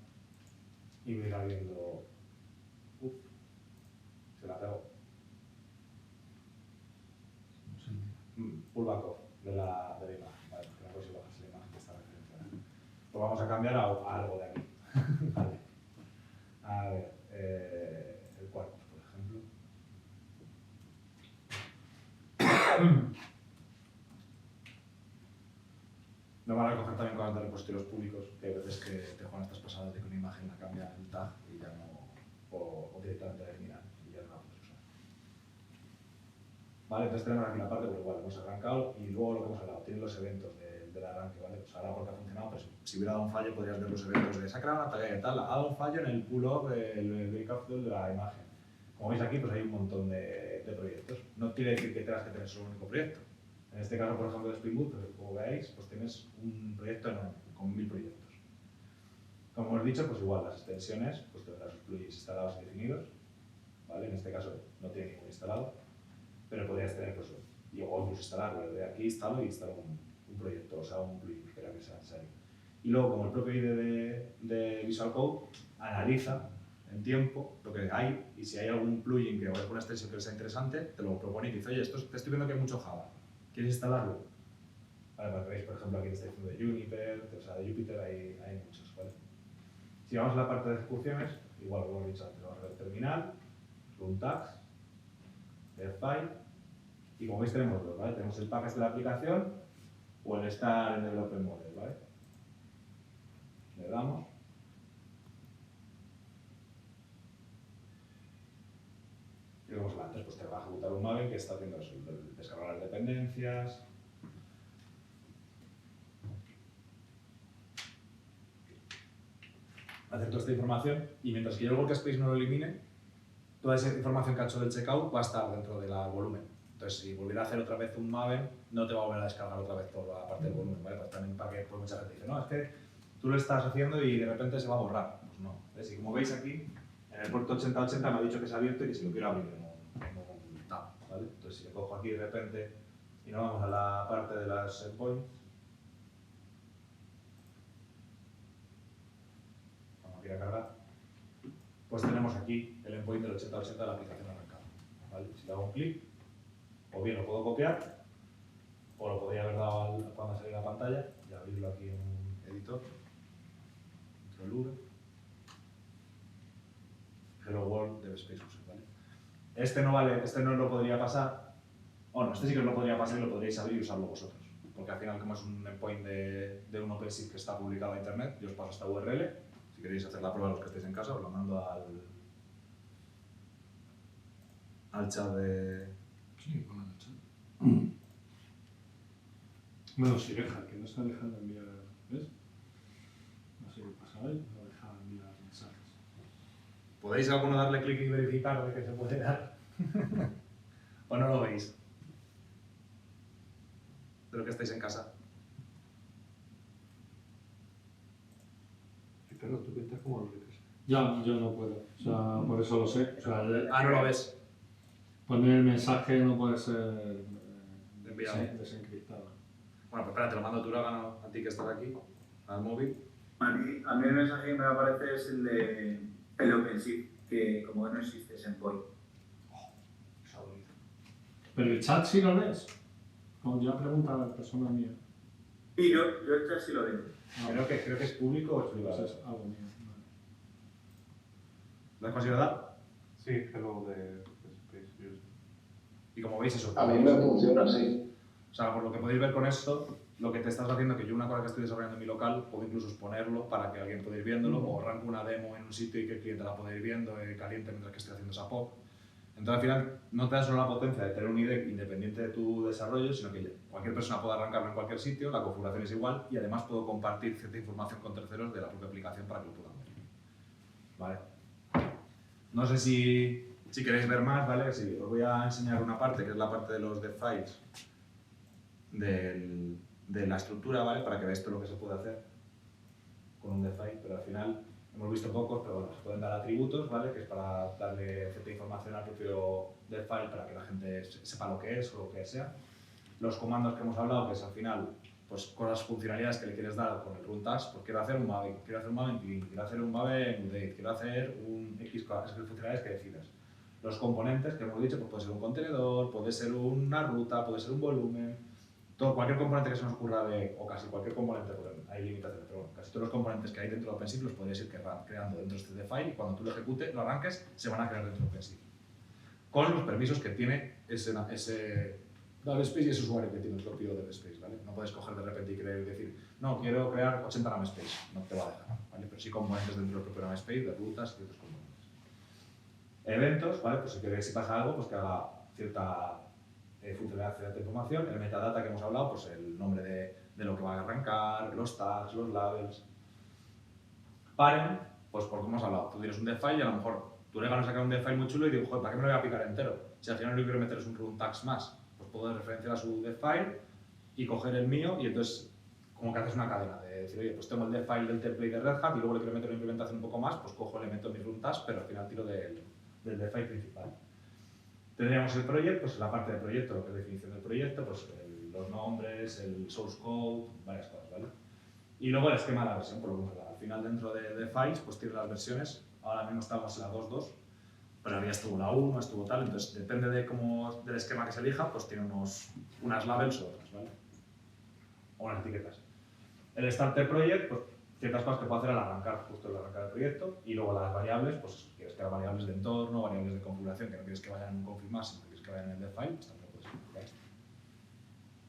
y voy a ir abriendo, se la pego, pullback off de la imagen, vale, que no puedes bajarse la imagen que está referenciada. Pues vamos a cambiar a algo de aquí. Vale. A ver, el cuerpo, por ejemplo. Lo van a coger también con los repositorios públicos, que hay veces que te juegan estas pasadas de que una imagen la cambian el tag y ya no, o directamente la eliminan y ya no la puedes usar. Vale, entonces tenemos aquí la parte, pero igual hemos arrancado y luego lo que hemos hablado, tiene los eventos del arranque, ¿vale? Pues ahora porque ha funcionado, pues si hubiera dado un fallo podrías ver los eventos de se ha creado una tarea y tal, ha dado un fallo en el pull-up, el breakout de la imagen. Como veis aquí, pues hay un montón de proyectos. No quiere decir que tengas que tener solo un único proyecto. En este caso, por ejemplo, de Spring Boot, pues, como veis, pues tienes un proyecto enorme, con 1000 proyectos. Como hemos dicho, pues igual las extensiones, pues tendrás sus plugins instalados y definidos, ¿vale? En este caso no tiene ningún instalado, pero podrías tener, pues, o incluso instalarlo. De aquí instalo y instalo un un proyecto, o sea, un plugin que era que sea necesario. Y luego, como el propio IDE de Visual Code analiza en tiempo lo que hay y si hay algún plugin que o alguna extensión que sea interesante, te lo propone y te dice, oye, te estoy viendo que hay mucho Java, ¿quieres instalarlo? Vale, para que veáis, por ejemplo, aquí está diciendo de Juniper, o sea, de Jupyter hay muchos, ¿vale? Si vamos a la parte de ejecuciones, igual como he dicho antes, vamos a ver terminal, run tags, file, y como veis tenemos dos, ¿vale? Tenemos el package de la aplicación o el estar en developer model, ¿vale? Le damos. Y como os antes, pues te va a ejecutar un Maven que está haciendo eso, descargar las dependencias. Hacer toda esta información y mientras que yo el workspace no lo elimine, toda esa información que ha hecho del checkout va a estar dentro del volumen. Entonces, si volviera a hacer otra vez un Maven, no te va a volver a descargar otra vez toda la parte del volumen, ¿vale? Pues también para que pues mucha gente dice, no, es que tú lo estás haciendo y de repente se va a borrar. Pues no. ¿Ves? Y como veis aquí, en el puerto 8080 me ha dicho que se ha abierto y que si lo quiero abrir en un tab, ¿vale? Entonces, si le cojo aquí de repente y nos vamos a la parte de las endpoints, vamos aquí a cargar, pues tenemos aquí el endpoint del 8080 de la aplicación arrancada, ¿vale? Si le hago un clic, o bien lo puedo copiar, o lo podría haber dado cuando salga la pantalla y abrirlo aquí en un editor, Control V, Hello World de Space User, ¿vale? Este no vale, este no lo podría pasar, o no, este sí que os lo podría pasar y lo podríais abrir y usarlo vosotros, porque al final como es un endpoint de un OpenShift que está publicado a internet, yo os paso esta URL, si queréis hacer la prueba los que estéis en casa, os lo mando al chat de... Sí, con el chat. Bueno, si deja, que no está dejando enviar, ¿ves? No sé qué pasa hoy, no deja enviar mensajes. ¿Podéis alguno darle clic y verificar de que se puede dar? ¿O no lo veis? De lo que estáis en casa. Ricardo, tú cuentas como lo metes. Ya, yo no puedo, o sea, por eso lo sé. O sea, No lo ves. poner el mensaje no puede ser Enviado. desencriptado. Bueno, pues espera, te lo mando tú, Lágano, a ti que estás aquí, al móvil. A mí el mensaje que me aparece es el de el OpenShift, que como no existe es endpoint. Pero el chat sí lo lees. Como ya pregunta a la persona mía. Y yo el chat sí lo leo. Creo que es público o es privado. Pues es algo mío. Vale. ¿Lo has conseguido dar? Sí, hello de Space User. Y como veis eso. A mí me funciona así. O sea, por lo que podéis ver con esto, lo que te estás haciendo, que yo una cosa que estoy desarrollando en mi local, puedo incluso exponerlo para que alguien pueda ir viéndolo, o arranco una demo en un sitio y que el cliente la pueda ir viendo caliente mientras que estoy haciendo esa POC. Entonces, al final, no te da solo la potencia de tener un IDE independiente de tu desarrollo, sino que cualquier persona puede arrancarlo en cualquier sitio, la configuración es igual y además puedo compartir cierta información con terceros de la propia aplicación para que lo puedan ver. ¿Vale? No sé si queréis ver más, ¿vale? Sí, os voy a enseñar una parte, que es la parte de los dev-files de la estructura, ¿vale? Para que veáis todo lo que se puede hacer con un dev-file, pero al final hemos visto pocos, pero bueno, se pueden dar atributos, ¿vale? Que es para darle cierta información al propio dev-file para que la gente sepa lo que es o lo que sea. Los comandos que hemos hablado, que es al final, pues cosas, funcionalidades que le quieres dar con el run task, pues quiero hacer un Maven, quiero hacer un Maven clean, quiero hacer un Maven update, quiero hacer un X cosas, es que funcionalidades que decidas. Los componentes que hemos dicho, pues puede ser un contenedor, puede ser una ruta, puede ser un volumen, cualquier componente que se nos ocurra o casi cualquier componente, porque hay limitaciones, pero bueno, casi todos los componentes que hay dentro de OpenShift los podrías ir creando dentro de este file y cuando tú lo ejecutes, lo arranques, se van a crear dentro de OpenShift. Con los permisos que tiene ese namespace y ese usuario que tiene el propio namespace, ¿vale? No puedes coger de repente y decir, no, quiero crear 80 namespace, no te va a dejar, ¿vale? Pero sí componentes dentro del propio namespace, de rutas y otros componentes. Eventos, ¿vale? Pues si pasa algo, pues que haga cierta funcionalidad, cierta información. El metadata que hemos hablado, pues el nombre de lo que va a arrancar, los tags, los labels. Paren, pues porque hemos hablado, tú tienes un dev file y a lo mejor tú le ganas a sacar un dev file muy chulo y digo, joder, ¿para qué me lo voy a picar entero? Si al final lo que quiero meter es un run tags más, pues puedo referenciar a su dev file y coger el mío y entonces como que haces una cadena de decir, oye, pues tengo el dev file del template de Red Hat y luego le quiero meter una implementación un poco más, pues cojo, le meto mi run tags, pero al final tiro del dev file principal. Tendríamos el proyecto, pues la parte del proyecto, lo que es definición del proyecto, pues los nombres, el source code, varias cosas, ¿vale? Y luego el esquema de la versión, por lo que al final dentro de files pues tiene las versiones, ahora mismo estamos en la 2.2, pero había estuvo la 1, estuvo tal, entonces depende de del esquema que se elija, pues tiene unas labels o otras, ¿vale? O unas etiquetas. El starter project, pues ciertas cosas que puede hacer al arrancar, justo al arrancar el proyecto, y luego las variables, pues quieres que haya variables de entorno, variables de configuración, que no quieres que vayan en un confirmar, sino que quieres que vayan en el dev file, pues también lo puedes aplicar.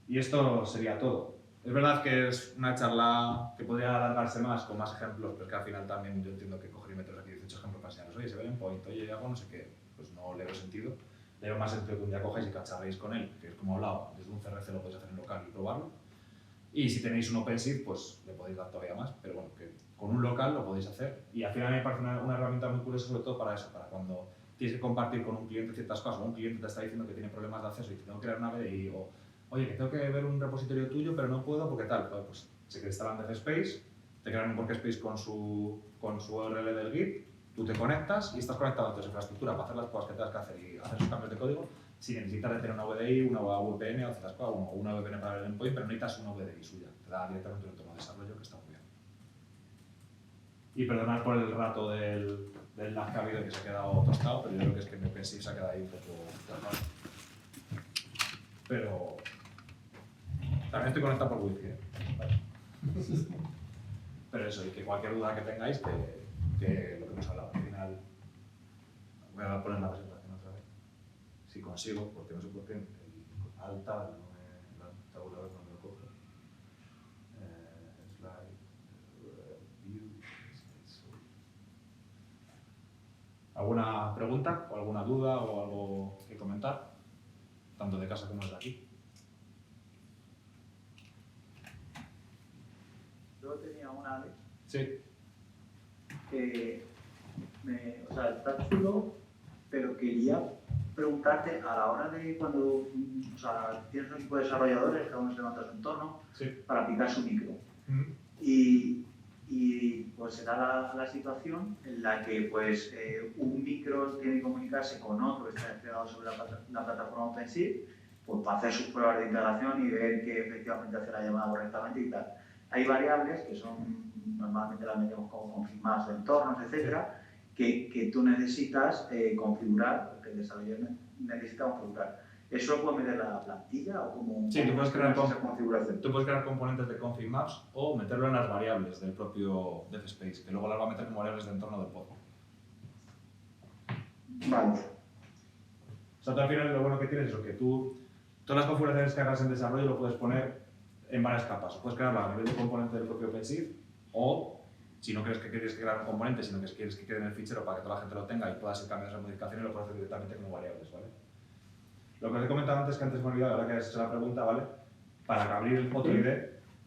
Y esto sería todo. Es verdad que es una charla que podría alargarse más, con más ejemplos, pero es que al final también yo entiendo que coger y meteros aquí 18 ejemplos para enseñaros, oye, se ve en point, oye, hago no sé qué, pues no le veo sentido. Le veo más sentido que un día cojáis y cacharréis con él, que es como he hablado, desde un CRC lo podéis hacer en local y probarlo. Y si tenéis un OpenShift, pues le podéis dar todavía más, pero bueno, que con un local lo podéis hacer. Y al final me parece una herramienta muy curiosa, sobre todo para eso, para cuando tienes que compartir con un cliente ciertas cosas, o un cliente te está diciendo que tiene problemas de acceso y te tengo que crear una VDI, o oye, que tengo que ver un repositorio tuyo, pero no puedo porque tal. Pues se instalan DevSpace, te crean un workspace con su URL del Git, tú te conectas y estás conectado a tu infraestructura para hacer las cosas que tengas que hacer y hacer sus cambios de código sin necesitar de tener una VDI, una VPN o ciertas cosas, o una VPN para el endpoint, pero no necesitas una VDI suya. Te da directamente un entorno de desarrollo que está muy bien. Y perdonad por el rato del lag que ha habido que se ha quedado tostado, pero yo creo que es que mi OpenShift se ha quedado ahí un poco trabado. Pero también estoy conectado por Wi-Fi, ¿eh? Vale. Pero eso, y que cualquier duda que tengáis, que lo que hemos hablado al final, voy a poner la presentación otra vez. Si consigo, porque no sé por qué el alta, la tabulador no me lo coge. Slide, view, ¿alguna pregunta o alguna duda o algo que comentar? Tanto de casa como desde aquí. Yo tenía una, Alex, Sí. que o sea, está chulo, pero quería preguntarte a la hora de cuando o sea, tienes un equipo de desarrolladores, cada uno se levanta su entorno Sí. para aplicar su micro. Mm. Y pues se da la situación en la que pues, un micro tiene que comunicarse con otro que está desplegado sobre la plataforma OpenShift, pues para hacer sus pruebas de integración y ver que efectivamente hace la llamada correctamente y tal. Hay variables que son, normalmente las metemos como confirmadas de entornos, etcétera, que tú necesitas configurar, que el desarrollador necesita configurar. ¿Eso lo puede meter la plantilla o cómo? Sí, tú puedes crear esa configuración? Tú puedes crear componentes de config maps o meterlo en las variables del propio DevSpace, que luego las va a meter como variables de entorno del pod. Vale. O sea, tú al final lo bueno que tienes es que tú, todas las configuraciones que hagas en desarrollo lo puedes poner en varias capas. O puedes crearlo a nivel de componente del propio OpenShift o, si no crees que quieres crear un componente, sino que quieres que quede en el fichero para que toda la gente lo tenga y puedas ir cambiando esas modificaciones, lo puedes hacer directamente como variables, ¿vale? Lo que os he comentado antes, que antes me he olvidado, ahora que has hecho la pregunta, ¿vale? Para abrir otro ID,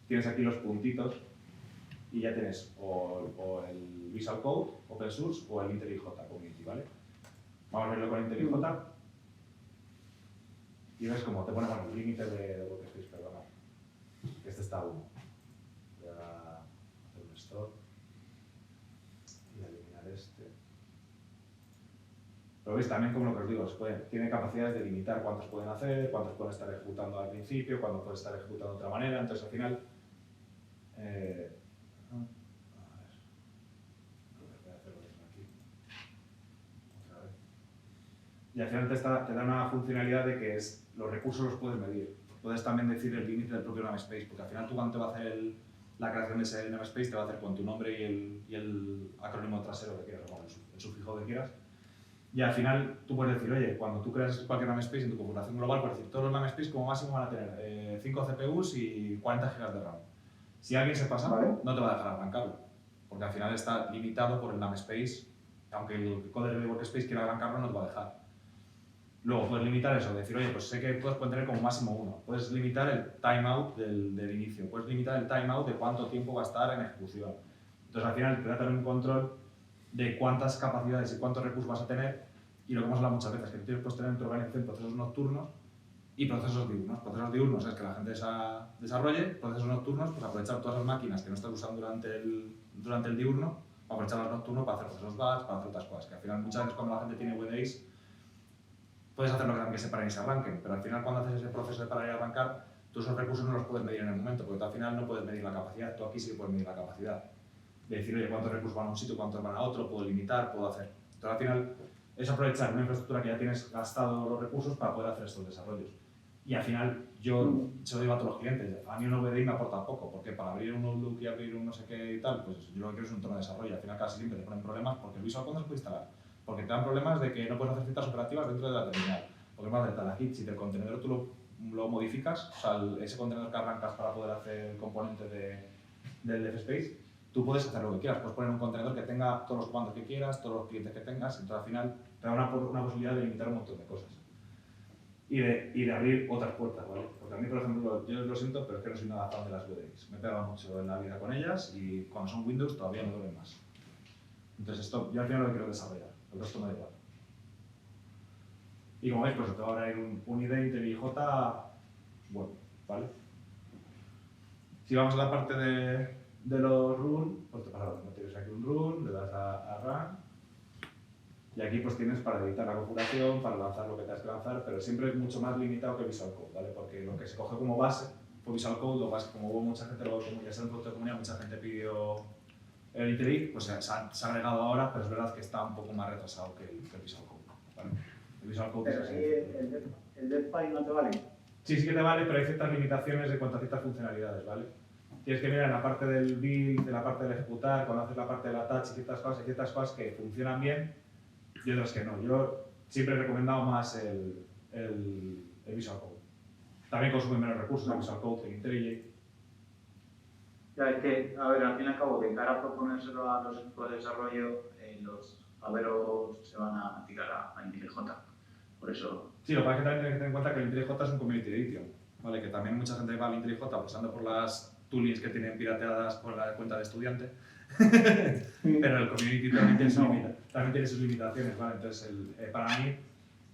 tienes aquí los puntitos y ya tienes o el Visual Code, Open Source o el IntelliJ Community, ¿vale? Vamos a verlo con IntelliJ. Y ves como te pone el límite de workspace, perdona. Este está a 1. Voy a hacer un stop y a eliminar este. Pero veis también como lo que os digo, tiene capacidades de limitar cuántos pueden hacer, cuántos pueden estar ejecutando al principio, cuántos pueden estar ejecutando de otra manera, entonces al final... a ver, voy a hacer lo mismo aquí. Otra vez. Y al final te da una funcionalidad de que los recursos los puedes medir. Puedes también decir el límite del propio namespace, porque al final tú cuando te va a hacer la creación de ese namespace te va a hacer con tu nombre y el acrónimo trasero que quieras, o el sufijo que quieras. Y al final tú puedes decir, oye, cuando tú creas cualquier namespace en tu configuración global, puedes decir, todos los namespaces como máximo van a tener 5 CPUs y 40 GB de RAM. Si alguien se pasa, no te va a dejar arrancarlo, porque al final está limitado por el namespace, aunque el código de workspace quiera arrancarlo, no te va a dejar. Luego puedes limitar eso, decir, oye, pues sé que puedes tener como máximo 1. Puedes limitar el timeout del inicio, puedes limitar el timeout de cuánto tiempo va a estar en ejecución. Entonces al final te da también un control de cuántas capacidades y cuántos recursos vas a tener, y lo que hemos hablado muchas veces, que tú tienes que tener en tu organización procesos nocturnos y procesos diurnos. Procesos diurnos es que la gente desarrolle, procesos nocturnos, pues aprovechar todas las máquinas que no estás usando durante el diurno, aprovecharlas nocturno para hacer procesos batch, para hacer otras cosas, que al final muchas veces cuando la gente tiene WDAs, puedes hacerlo que se paren y se arranquen, pero al final cuando haces ese proceso de parar y arrancar, tú esos recursos no los puedes medir en el momento, porque tú al final no puedes medir la capacidad, tú aquí sí que puedes medir la capacidad. De decir, oye, cuántos recursos van a un sitio, cuántos van a otro, puedo limitar, puedo hacer. Entonces al final es aprovechar una infraestructura que ya tienes gastado los recursos para poder hacer estos desarrollos. Y al final yo se lo digo a todos los clientes, a mí un VDI me aporta poco, porque para abrir un Outlook y abrir un no sé qué y tal, pues yo lo que quiero es un entorno de desarrollo. Al final casi siempre te ponen problemas porque el Visual Code no se puede instalar, porque te dan problemas de que no puedes hacer citas operativas dentro de la terminal, porque más de tal aquí, si el contenedor tú lo modificas, o sea, ese contenedor que arrancas para poder hacer el componente del DevSpace, tú puedes hacer lo que quieras, puedes poner un contenedor que tenga todos los comandos que quieras, todos los clientes que tengas, y entonces al final te da una posibilidad de limitar un montón de cosas. Y de abrir otras puertas, ¿vale? Porque a mí, por ejemplo, yo lo siento, pero es que no soy nada fan de las VDIs. Me pega mucho en la vida con ellas y cuando son Windows todavía me duelen más. Entonces esto, yo al final lo que quiero es desarrollar, el resto me da igual. Y como veis, pues te va a abrir un IDE IntelliJ bueno, ¿vale? Si vamos a la parte de los run, pues te pasa lo mismo, tienes aquí un run, le das a run, y aquí pues tienes para editar la configuración, para lanzar lo que tengas que lanzar, pero siempre es mucho más limitado que Visual Code, ¿vale? Porque lo que se coge como base fue Visual Code, lo que como hubo mucha gente, como ya es un producto de comunidad, mucha gente pidió el IntelliJ, pues se ha agregado ahora, pero es verdad que está un poco más retrasado que el Visual Code, ¿vale? El Visual Code Pero es si así. el DevPy no te vale. Sí, sí que te vale, pero hay ciertas limitaciones de cuanto a ciertas funcionalidades, ¿vale? Tienes que mirar en la parte del build, en la parte del ejecutar, cuando haces la parte del attach y hay ciertas cosas que funcionan bien y otras que no. Yo siempre he recomendado más el Visual Code. También consume menos recursos el Visual Code que el IntelliJ. Ya es que, a ver, al fin y al cabo, de cara a proponérselo a los equipos de desarrollo, los Averos se van a tirar a IntelliJ. Por eso. Sí, lo que pasa es que también tienes que tener en cuenta que el IntelliJ es un community edition, ¿vale? Que también mucha gente va al IntelliJ pasando por las toolings que tienen pirateadas por la cuenta de estudiante, pero el community también tiene sus limitaciones, ¿vale? Entonces, para mí,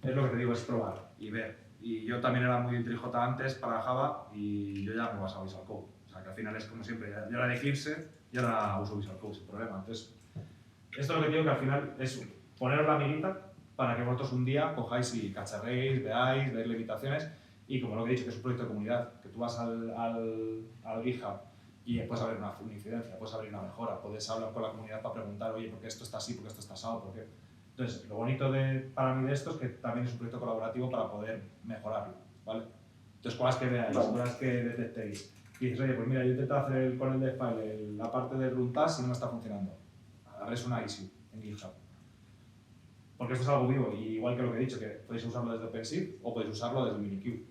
es lo que te digo, es probar y ver. Y yo también era muy IntelliJ antes para Java y yo ya me he basado en Visual Code. O sea, que al final es como siempre, yo era de Eclipse y ahora uso Visual Code sin problema. Entonces, esto es lo que digo que al final es poneros la mirita para que vosotros un día cojáis y cacharréis, veáis limitaciones y como lo que he dicho, que es un proyecto de comunidad, que tú vas al GitHub y puedes abrir una incidencia, puedes abrir una mejora, puedes hablar con la comunidad para preguntar, oye, ¿por qué esto está así? ¿Por qué esto está asado? ¿Por qué? Entonces, lo bonito para mí de esto es que también es un proyecto colaborativo para poder mejorarlo, ¿vale? Entonces, cosas que veáis, cosas que detectéis. Y dices, oye, pues mira, yo he intentado hacer con el DevFile la parte del runtask y no me está funcionando. Abres una issue en GitHub. Porque esto es algo vivo, y igual que lo que he dicho, que podéis usarlo desde OpenShift o podéis usarlo desde el Minikube,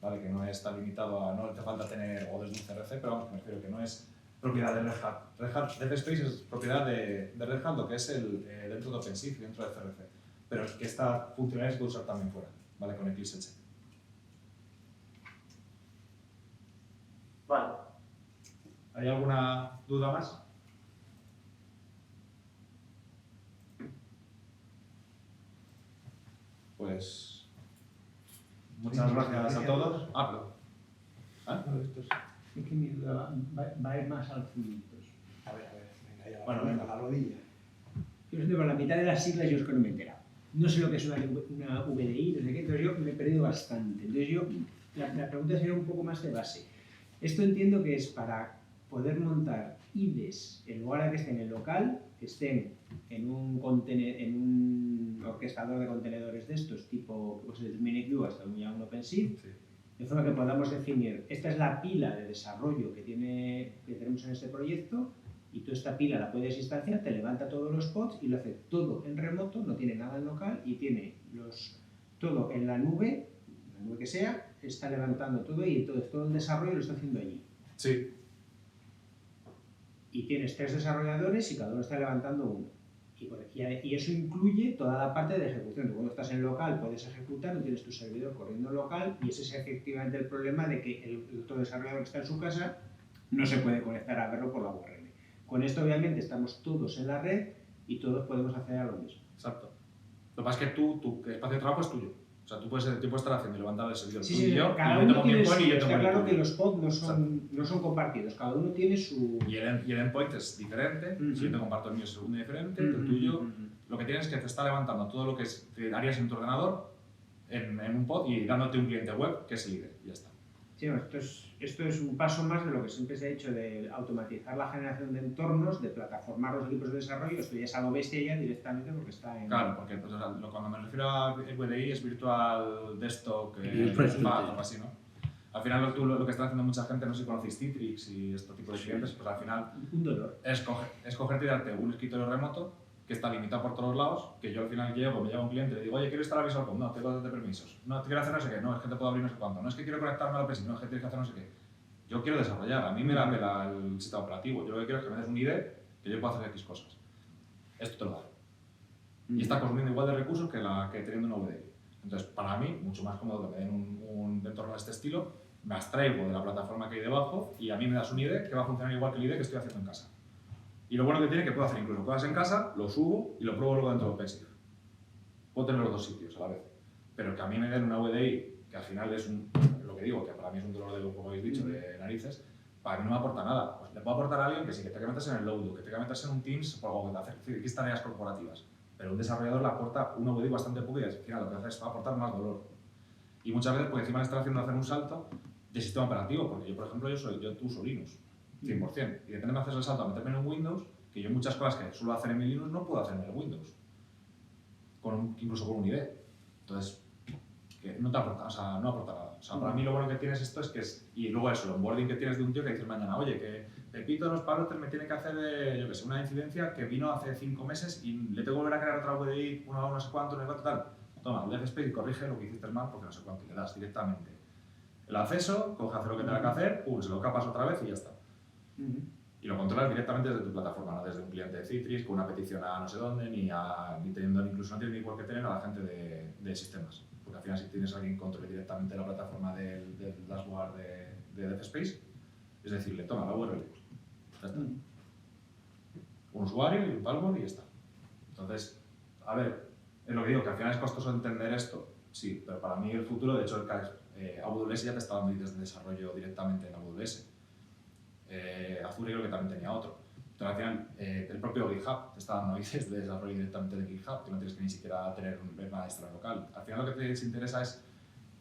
¿vale? Que no está limitado a, no hace falta tener, o desde un CRC, pero vamos, me refiero que no es propiedad de Red Hat. Red Hat DevSpace es propiedad de Red Hat, lo que es dentro de OpenShift y dentro de CRC, pero que esta funcionalidad se puede usar también fuera, ¿vale? Con Eclipse. Vale. ¿Hay alguna duda más? Pues muchas gracias a todos. Perdón. No, esto es que mi duda va a ir más al fluidos. A ver, venga, ya. Bueno, venga. A la rodilla. Yo sé por la mitad de las siglas yo es que no me he enterado. No sé lo que es una VDI, no sé qué, entonces yo me he perdido bastante. Entonces la pregunta sería un poco más de base. Esto entiendo que es para poder montar IDEs en lugar de que estén en local, que estén en un orquestador de contenedores de estos, tipo pues, desde Minikube hasta un OpenShift, Sí. de forma que podamos definir, esta es la pila de desarrollo que tenemos en este proyecto, y tú esta pila la puedes instanciar, te levanta todos los pods y lo hace todo en remoto, no tiene nada en local y tiene todo en la nube que sea, está levantando todo y entonces todo el desarrollo lo está haciendo allí. Sí. Y tienes 3 desarrolladores y cada uno está levantando uno. Y eso incluye toda la parte de ejecución. Tú cuando estás en local puedes ejecutar, no tienes tu servidor corriendo en local y ese es efectivamente el problema de que el otro desarrollador que está en su casa no se puede conectar a verlo por la URL. Con esto obviamente estamos todos en la red y todos podemos acceder a lo mismo. Exacto. Lo que pasa es que tu espacio de trabajo es tuyo. O sea, tú puedes estar haciendo y levantar el servidor Sí, tú sí, y yo, cada y yo uno tengo mi tiene endpoint y yo está tengo mi claro tuyo. que los pods no son compartidos, cada uno tiene su... Y el endpoint es diferente, si yo te comparto el mío es uno diferente, el tuyo... Lo que tienes es que te está levantando todo lo que harías en tu ordenador en un pod y dándote un cliente web que es el IDE, y ya está. Sí, no, esto es un paso más de lo que siempre se ha dicho de automatizar la generación de entornos, de plataformar los equipos de desarrollo. Esto ya es algo bestia ya directamente porque está en... Claro, porque pues, o sea, cuando me refiero a VDI es Virtual Desktop, Presente. o algo así, ¿no? Al final lo que está haciendo mucha gente, no sé si conocéis Citrix y este tipo de clientes, pues al final Un dolor. es cogerte y darte un escritorio remoto que está limitado por todos lados, que yo al final llego, me llega un cliente y le digo, oye, quiero instalar VisualCom, no, tengo que darte permisos, no, te quiero hacer no sé qué, no, es que te puedo abrir no sé cuánto, no es que quiero conectarme al OpenShift, no, es que tienes que hacer no sé qué. Yo quiero desarrollar, a mí me la pela el sistema operativo, yo lo que quiero es que me des un ID que yo pueda hacer X cosas. Esto te lo da. Y está consumiendo igual de recursos que teniendo una VDI. Entonces, para mí, mucho más cómodo que me den un entorno de este estilo, me abstraigo de la plataforma que hay debajo y a mí me das un ID que va a funcionar igual que el ID que estoy haciendo en casa. Y lo bueno que tiene es que puedo hacer incluso cosas en casa, lo subo y lo pruebo luego dentro de OpenShift. Puedo tener los dos sitios a la vez. Pero que a mí me den una VDI, que al final es lo que digo, que para mí es un dolor de, como habéis dicho, de narices, para mí no me aporta nada. Pues le puedo aportar a alguien que sí, que te que metas en el Outlook, que te que metas en un Teams o que hacer X tareas corporativas. Pero un desarrollador le aporta una VDI bastante poco y al final lo que hace es aportar más dolor. Y muchas veces, porque encima le están haciendo hacer un salto de sistema operativo, porque yo, por ejemplo, yo uso Linux, 100%, y de repente me haces el salto a meterme en un Windows, que yo muchas cosas que suelo hacer en mi Linux no puedo hacer en el Windows, incluso con un ID. Entonces, que no te aporta, o sea, no aporta nada. O sea, para mí lo bueno que tienes esto es que es, y luego eso, el onboarding que tienes de un tío que dices mañana, oye, que Pepito de los Palotes me tiene que hacer, yo que sé, una incidencia que vino hace 5 meses y le tengo que volver a crear otra VDI, no sé cuánto, no sé cuánto, tal. Toma, le haces y corrige lo que hiciste mal porque no sé cuánto, y le das directamente el acceso, coge, hace lo que tenga que hacer, se lo capas otra vez y ya está. Y lo controlas directamente desde tu plataforma, no desde un cliente de Citrix con una petición a no sé dónde, ni teniendo, incluso no tienes ni por qué tener a la gente de sistemas. Porque al final si tienes a alguien que controle directamente la plataforma del dashboard de DevSpace, es decirle, toma la URL, ya está. Un usuario y un password y ya está. Entonces, a ver, es lo que digo, que al final es costoso entender esto, sí, pero para mí el futuro, de hecho, AWS ya te está dando IDs de desarrollo directamente en AWS. Azure creo que también tenía otro. Entonces, al final, el propio GitHub te está dando IDs de desarrollo directamente de GitHub, que no tienes que ni siquiera tener una extra local. Al final lo que te interesa es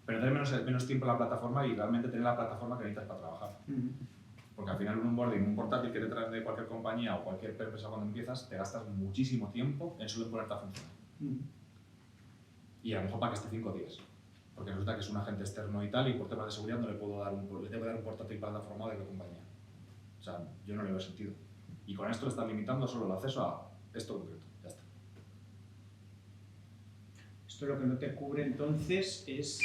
perder menos tiempo en la plataforma y realmente tener la plataforma que necesitas para trabajar. Porque al final un onboarding, un portátil que te traes de cualquier compañía o cualquier empresa cuando empiezas, te gastas muchísimo tiempo en solo ponerte a funcionar. Y a lo mejor para que esté 5 días. Porque resulta que es un agente externo y tal, y por temas de seguridad no le puedo dar le tengo que dar un portátil plataformado de la compañía. O sea, yo no le veo sentido. Y con esto le estás limitando solo el acceso a esto concreto. Ya está. Esto lo que no te cubre entonces es,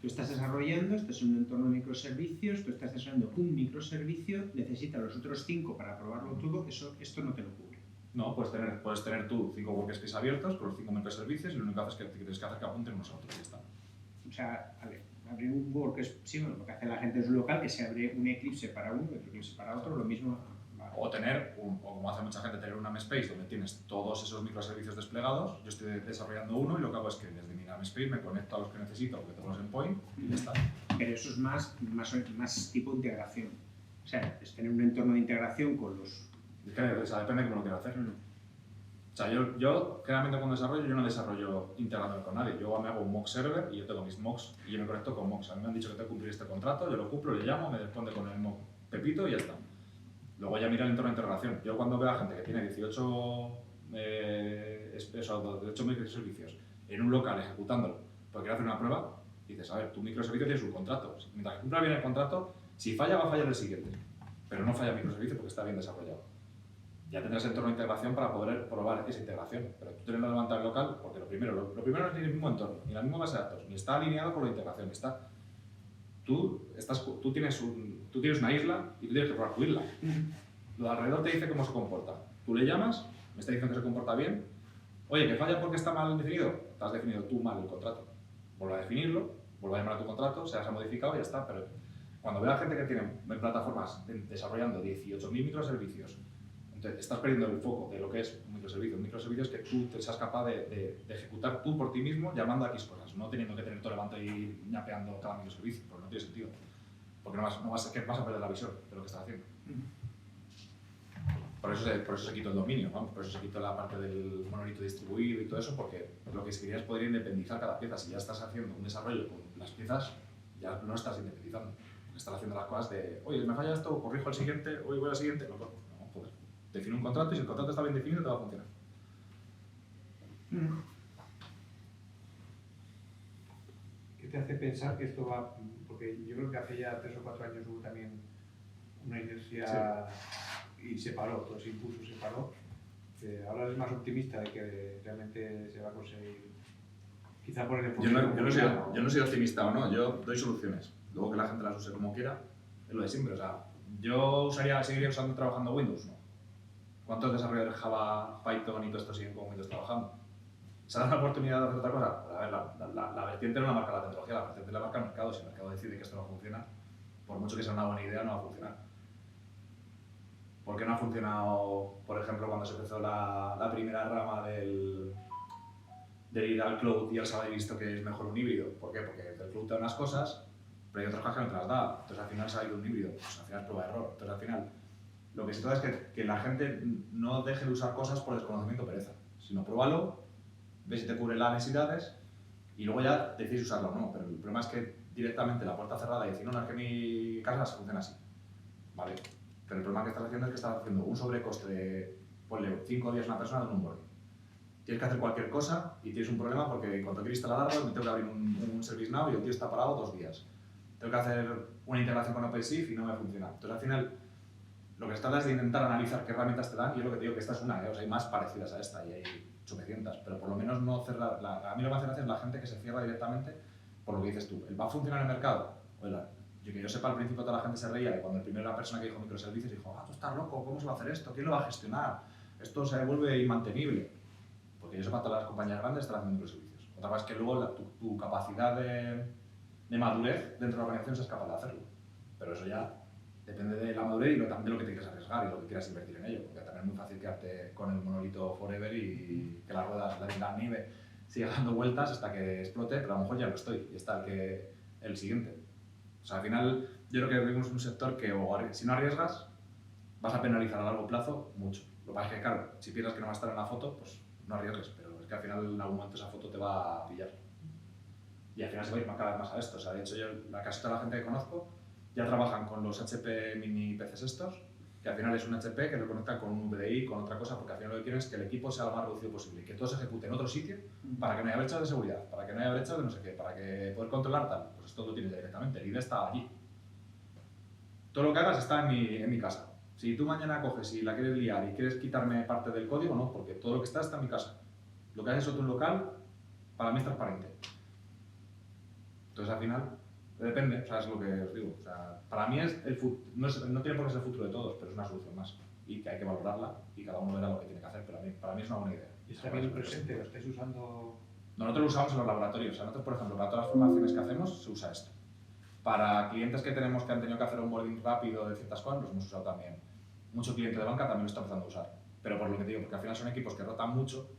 tú estás desarrollando, esto es un entorno de microservicios, tú estás desarrollando un microservicio, necesitas los otros 5 para probarlo todo, esto no te lo cubre. No, puedes tener tú 5 workspaces abiertos con los 5 microservicios y lo único que haces es que tienes que hacer que apunten unos a otros y ya está. O sea, abrir un workspace, sí, bueno, lo que hace la gente en su local, que se abre un Eclipse para uno y otro Eclipse para otro, lo mismo. Vale. O tener, o como hace mucha gente, tener una namespace donde tienes todos esos microservicios desplegados. Yo estoy desarrollando uno y lo que hago es que desde mi namespace me conecto a los que necesito porque tengo los endpoint y ya está. Pero eso es más tipo integración. O sea, es tener un entorno de integración con los... Es que, o sea, depende de cómo lo quiero hacer. O sea, yo generalmente cuando desarrollo, yo no desarrollo integrándome con nadie. Yo me hago un mock server y yo tengo mis mocks y yo me conecto con mocks. A mí me han dicho que tengo que cumplir este contrato, yo lo cumplo, le llamo, me responde con el mock Pepito y ya está. Luego ya mira el entorno de integración. Yo cuando veo a gente que tiene 18 microservicios en un local ejecutándolo porque quiere hacer una prueba, dices, a ver, tu microservicio tiene su contrato. Mientras que cumpla bien el contrato, si falla va a fallar el siguiente. Pero no falla el microservicio porque está bien desarrollado. Ya tendrás el entorno de integración para poder probar esa integración. Pero tú tienes que levantar el local porque lo primero no es ni el mismo entorno, ni la misma base de datos, ni está alineado con la integración. Tú tienes una isla y tú tienes que probar tu isla. Lo de alrededor te dice cómo se comporta. Tú le llamas, me está diciendo que se comporta bien. Oye, que falla porque está mal definido. Te has definido tú mal el contrato. Vuelve a definirlo, vuelve a llamar a tu contrato, se ha modificado y ya está. Pero cuando veo a gente que tiene plataformas desarrollando 18.000 microservicios, entonces estás perdiendo el foco de lo que es un microservicio. Un microservicio es que tú te seas capaz de ejecutar tú por ti mismo llamando a X cosas, no teniendo que tener todo levantado y ñapeando cada microservicio, porque no tiene sentido. Porque vas a perder la visión de lo que estás haciendo. Por eso se quitó el dominio, ¿no? Por eso se quitó la parte del monolito distribuido y todo eso, porque lo que se quería es poder independizar cada pieza. Si ya estás haciendo un desarrollo con las piezas, ya no estás independizando. estar haciendo las cosas de, oye, me falla esto, corrijo el siguiente, hoy voy al siguiente, no, joder. Define un contrato y si el contrato está bien definido te va a funcionar. ¿Qué te hace pensar que esto va? Porque yo creo que hace ya 3 o 4 años hubo también una inercia y se paró, todo ese impulso se paró. Ahora eres más optimista de que realmente se va a conseguir, quizá por el enfoque. Yo no soy optimista o no, yo doy soluciones. Luego que la gente las use como quiera, es lo de siempre. O sea, yo seguiría usando trabajando Windows, ¿no? ¿Cuántos desarrolladores Java, Python y todo esto siguen con Windows trabajando? ¿Se da la oportunidad de hacer otra cosa? Pues a ver, la vertiente no la marca la tecnología, la vertiente la marca el mercado. Si el mercado decide que esto no funciona, por mucho que sea una buena idea, no va a funcionar. ¿Por qué no ha funcionado, por ejemplo, cuando se empezó la primera rama del ir al cloud y ya se habéis visto que es mejor un híbrido? ¿Por qué? Porque el cloud te da unas cosas, pero hay otras cosas que no te las da. Entonces al final se ha ido un híbrido, pues al final es prueba de error. Entonces al final lo que se trata es que la gente no deje de usar cosas por desconocimiento o pereza, sino pruébalo, ve si te cubre las necesidades y luego ya decides usarlo o no. Pero el problema es que directamente la puerta cerrada y decir, no, es que mi casa se funciona así. Vale. Pero el problema que estás haciendo es que estás haciendo un sobrecoste de, ponle 5 días a una persona de un onboarding. Tienes que hacer cualquier cosa y tienes un problema porque cuando quiero instalarlo me tengo que abrir un ServiceNow y el tío está parado 2 días. Tengo que hacer una integración con OpenShift y no me funciona. Entonces al final lo que se trata es de intentar analizar qué herramientas te dan y yo lo que te digo que esta es una, o sea, hay más parecidas a esta y hay 800, pero por lo menos no cerrar. A mí lo que me hace gracia es la gente que se cierra directamente por lo que dices tú. ¿Va a funcionar el mercado? Oiga, que yo sepa, al principio toda la gente se reía de cuando el primero la persona que dijo microservicios dijo, tú estás loco, ¿cómo se va a hacer esto? ¿Quién lo va a gestionar? Esto se vuelve inmantenible. Porque yo sepa, todas las compañías grandes están haciendo microservicios. Otra cosa es que luego tu capacidad de madurez dentro de la organización seas capaz de hacerlo. Pero eso ya depende de la madurez y también de lo que te quieras arriesgar y lo que quieras invertir en ello. Porque también es muy fácil quedarte con el monolito forever y que las ruedas, la nieve, siga dando vueltas hasta que explote, pero a lo mejor ya no estoy y está el siguiente. O sea, al final, yo creo que vivimos en un sector que si no arriesgas, vas a penalizar a largo plazo mucho. Lo que pasa es que, claro, si piensas que no va a estar en la foto, pues no arriesgues, pero es que al final en algún momento esa foto te va a pillar. Y al final se va a ir cada vez más a esto. O sea, de hecho, yo, casi toda la gente que conozco ya trabajan con los HP mini PCs estos, que al final es un HP que lo conectan con un VDI, con otra cosa, porque al final lo que quieren es que el equipo sea lo más reducido posible y que todo se ejecute en otro sitio para que no haya brechas de seguridad, para que no haya brechas de no sé qué, para que poder controlar tal. Pues esto lo tienes ya directamente, el IDE está allí. Todo lo que hagas está en mi casa. Si tú mañana coges y la quieres liar y quieres quitarme parte del código, no, porque todo lo que está en mi casa. Lo que haces en tu local, para mí es transparente. Entonces al final, depende, o sea, es lo que os digo. O sea, para mí no tiene por qué ser el futuro de todos, pero es una solución más. Y que hay que valorarla y cada uno verá lo que tiene que hacer, pero para mí es una buena idea. ¿Y está bien el presente? ¿Lo estáis usando? Nosotros lo usamos en los laboratorios. O sea, nosotros, por ejemplo, para todas las formaciones que hacemos, se usa esto. Para clientes que tenemos que han tenido que hacer un onboarding rápido de ciertas cosas, los hemos usado también. Mucho cliente de banca también lo está empezando a usar. Pero por lo que te digo, porque al final son equipos que rotan mucho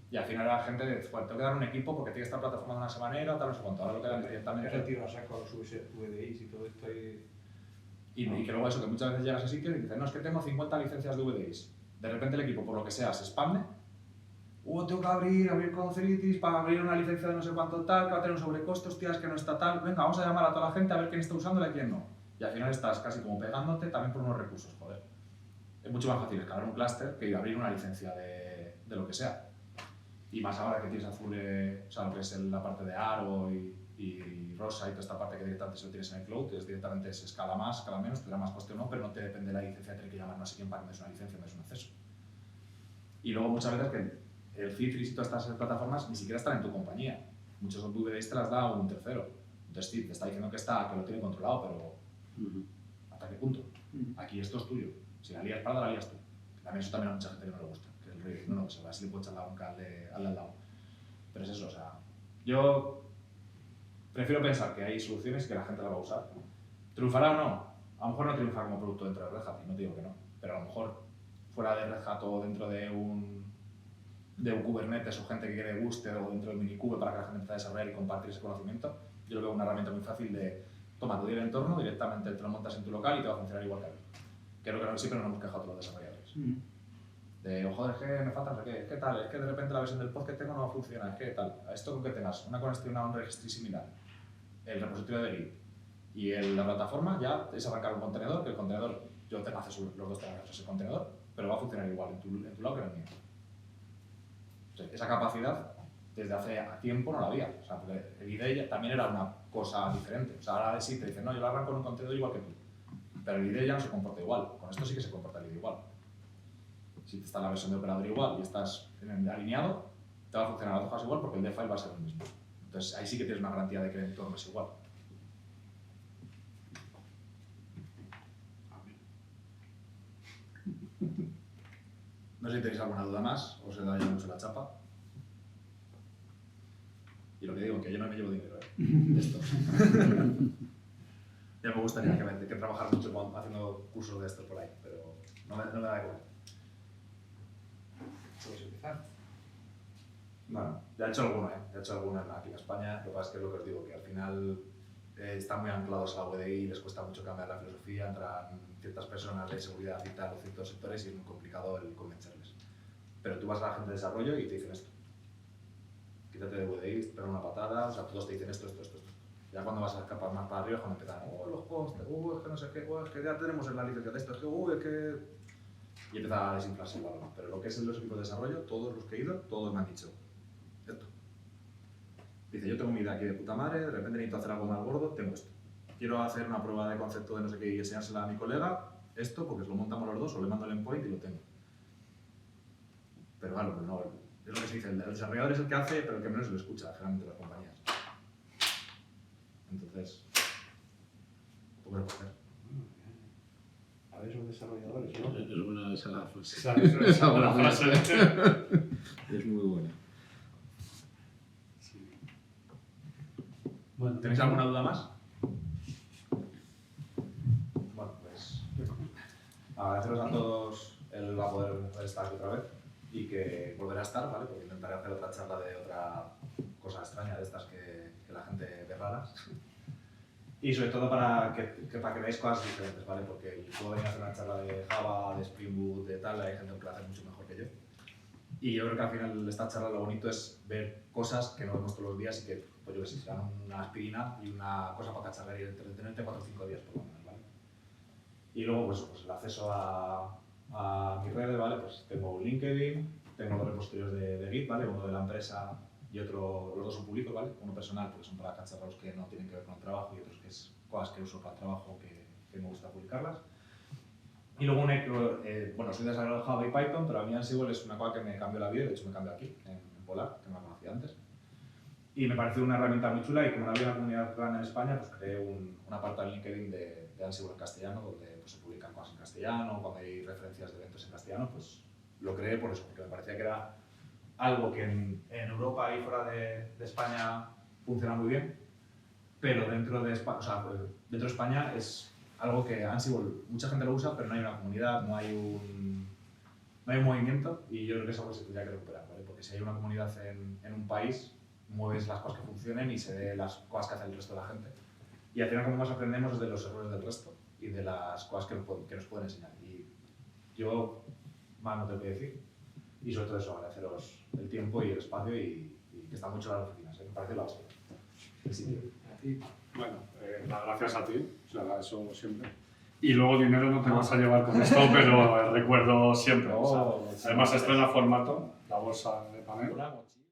y al final la gente dice, bueno, tengo que dar un equipo porque tiene que estar plataforma de una manera, tal, no sé cuánto. Ahora lo que dan directamente. Es el tiro a saco los VDIs y todo esto. Y que luego eso, que muchas veces llegas a sitios y dices, no, es que tengo 50 licencias de VDIs. De repente el equipo, por lo que sea, se expande. Tengo que abrir con Ceritis para abrir una licencia de no sé cuánto tal, que va a tener un sobrecoste, hostias, que no está tal. Venga, vamos a llamar a toda la gente a ver quién está usándola y quién no. Y al final estás casi como pegándote también por unos recursos, joder. Es mucho más fácil escalar un clúster que ir a abrir una licencia de lo que sea. Y más ahora que tienes Azure, o sea, lo que es la parte de Aro y Rosa y toda esta parte que directamente si lo tienes en el cloud, directamente se escala más, escala menos, tendrá más coste o no, pero no te depende de la licencia, tener que llamar no sé quién para que me des una licencia, me des un acceso. Y luego muchas veces que el Citrix y todas estas plataformas ni siquiera están en tu compañía. Muchos VDIs te las da un tercero. Entonces sí, te está diciendo que lo tiene controlado, pero ¿hasta qué punto? Aquí esto es tuyo. Si la lías parda, la lías tú. También eso también a mucha gente que no le gusta. Que el rey dice, no, se va, así le puedo echar la bronca al lado. Pero es eso, o sea, yo prefiero pensar que hay soluciones y que la gente la va a usar. ¿Triunfará o no? A lo mejor no triunfa como producto dentro de Red Hat, y no te digo que no. Pero a lo mejor fuera de Red Hat o dentro de un Kubernetes o gente que quiere Guster o dentro del Minikube para que la gente empiece a desarrollar y compartir ese conocimiento, yo lo veo una herramienta muy fácil de toma tu entorno, directamente te lo montas en tu local y te va a funcionar igual que a mí. Que es lo que siempre nos hemos quejado todos los desarrolladores. De, joder, es que me falta no sé qué, es que tal, es que de repente la versión del pod que tengo no va a funcionar, es que tal. A esto con que tengas una conexión a un registro similar, el repositorio de Git, Y la plataforma ya es arrancar un contenedor, que el contenedor, yo tengo acceso, los dos tenemos acceso a ese contenedor, pero va a funcionar igual en tu lado que en el mío. O sea, esa capacidad desde hace tiempo no la había. O sea, porque el IDE también era una cosa diferente. O sea, ahora sí te dicen, no, yo lo arranco en un contenedor igual que tú. Pero el IDE ya no se comporta igual. Con esto sí que se comporta el IDE igual. Si está en la versión de operador igual y estás alineado, te va a funcionar las hojas igual porque el default va a ser el mismo. Entonces ahí sí que tienes una garantía de que el entorno es igual. No sé si tenéis alguna duda más, os he dado ya mucho la chapa. Y lo que digo, que yo no me llevo dinero de esto. Ya me gustaría que trabajar mucho haciendo cursos de estos por ahí, pero no me da igual. ¿Puedes empezar? Bueno, ya he hecho alguno, ya he hecho alguno aquí en España. Lo que pasa es que es lo que os digo, que al final están muy anclados a la UDI, les cuesta mucho cambiar la filosofía, entran ciertas personas de seguridad y tal, o ciertos sectores, y es muy complicado el convencerles. Pero tú vas a la gente de desarrollo y te dicen esto. Quítate de UDI, pega una patada, o sea, todos te dicen esto. Ya cuando vas a escapar más para arriba, cuando empiezan, los costes, es que no sé qué, es que ya tenemos en la licencia de esto, es que... Y empieza a desinflarse el balón. Pero lo que es los equipos de desarrollo, todos los que he ido, todos me han dicho esto. Dice, yo tengo mi idea aquí de puta madre, de repente necesito hacer algo más gordo, tengo esto. Quiero hacer una prueba de concepto de no sé qué y enseñársela a mi colega, esto, porque lo montamos los dos, o le mando el endpoint y lo tengo. Pero claro, no, es lo que se dice, el desarrollador es el que hace, pero el que menos lo escucha, generalmente las compañías. Entonces, poco lo puedo hacer. A ver, son desarrolladores, ¿no? Es buena esa frase. Esa buena frase. Es muy buena. Sí. Bueno, ¿Tenéis alguna duda más? Bueno, pues agradeceros a todos el poder estar aquí otra vez y que volverá a estar, ¿vale? Porque intentaré hacer otra charla de otra cosa extraña de estas que la gente ve raras. Y sobre todo para que veáis cosas diferentes, ¿vale? Porque puedo venir a hacer una charla de Java, de Spring Boot, de tal, hay gente que lo hace mucho mejor que yo. Y yo creo que al final de esta charla lo bonito es ver cosas que no vemos todos los días y que, pues yo que sé, serán una aspirina y una cosa para cacharrear y entretenerte 4 o 5 días por lo menos, ¿vale? Y luego, pues el acceso a mis redes, ¿vale? Pues tengo LinkedIn, tengo los repositorios de Git, ¿vale? Uno de la empresa y otro, los dos son públicos, ¿vale? Uno personal, porque son para cacharros que no tienen que ver con el trabajo, y otros que es cosas que uso para el trabajo que me gusta publicarlas. Y luego bueno, soy desarrollador de Java y Python, pero a mí Ansible es una cosa que me cambió la vida, de hecho me cambió aquí, en Polar, que no la conocía antes. Y me pareció una herramienta muy chula, y como no había una comunidad grande en España, pues creé una parte en LinkedIn de Ansible en castellano, donde pues, se publican cosas en castellano, cuando hay referencias de eventos en castellano, pues lo creé por eso, porque me parecía que era algo que en Europa y fuera de España funciona muy bien, pero dentro de España es algo que Ansible, mucha gente lo usa, pero no hay una comunidad, no hay un movimiento, y yo creo que es algo que se tendría que recuperar, ¿vale? Porque si hay una comunidad en un país, mueves las cosas que funcionen y se ve las cosas que hace el resto de la gente. Y al final, como más aprendemos es de los errores del resto y de las cosas que nos pueden enseñar. Y yo más no tengo que decir. Y sobre todo eso, agradeceros el tiempo y el espacio, y que está mucho en las oficinas, me parece la base. El sitio. A ti. Bueno, gracias a ti, o sea, eso siempre. Y luego dinero no te vas a llevar con esto, pero el recuerdo siempre. O sea, además estrena formato, la bolsa de panel. Una mochila.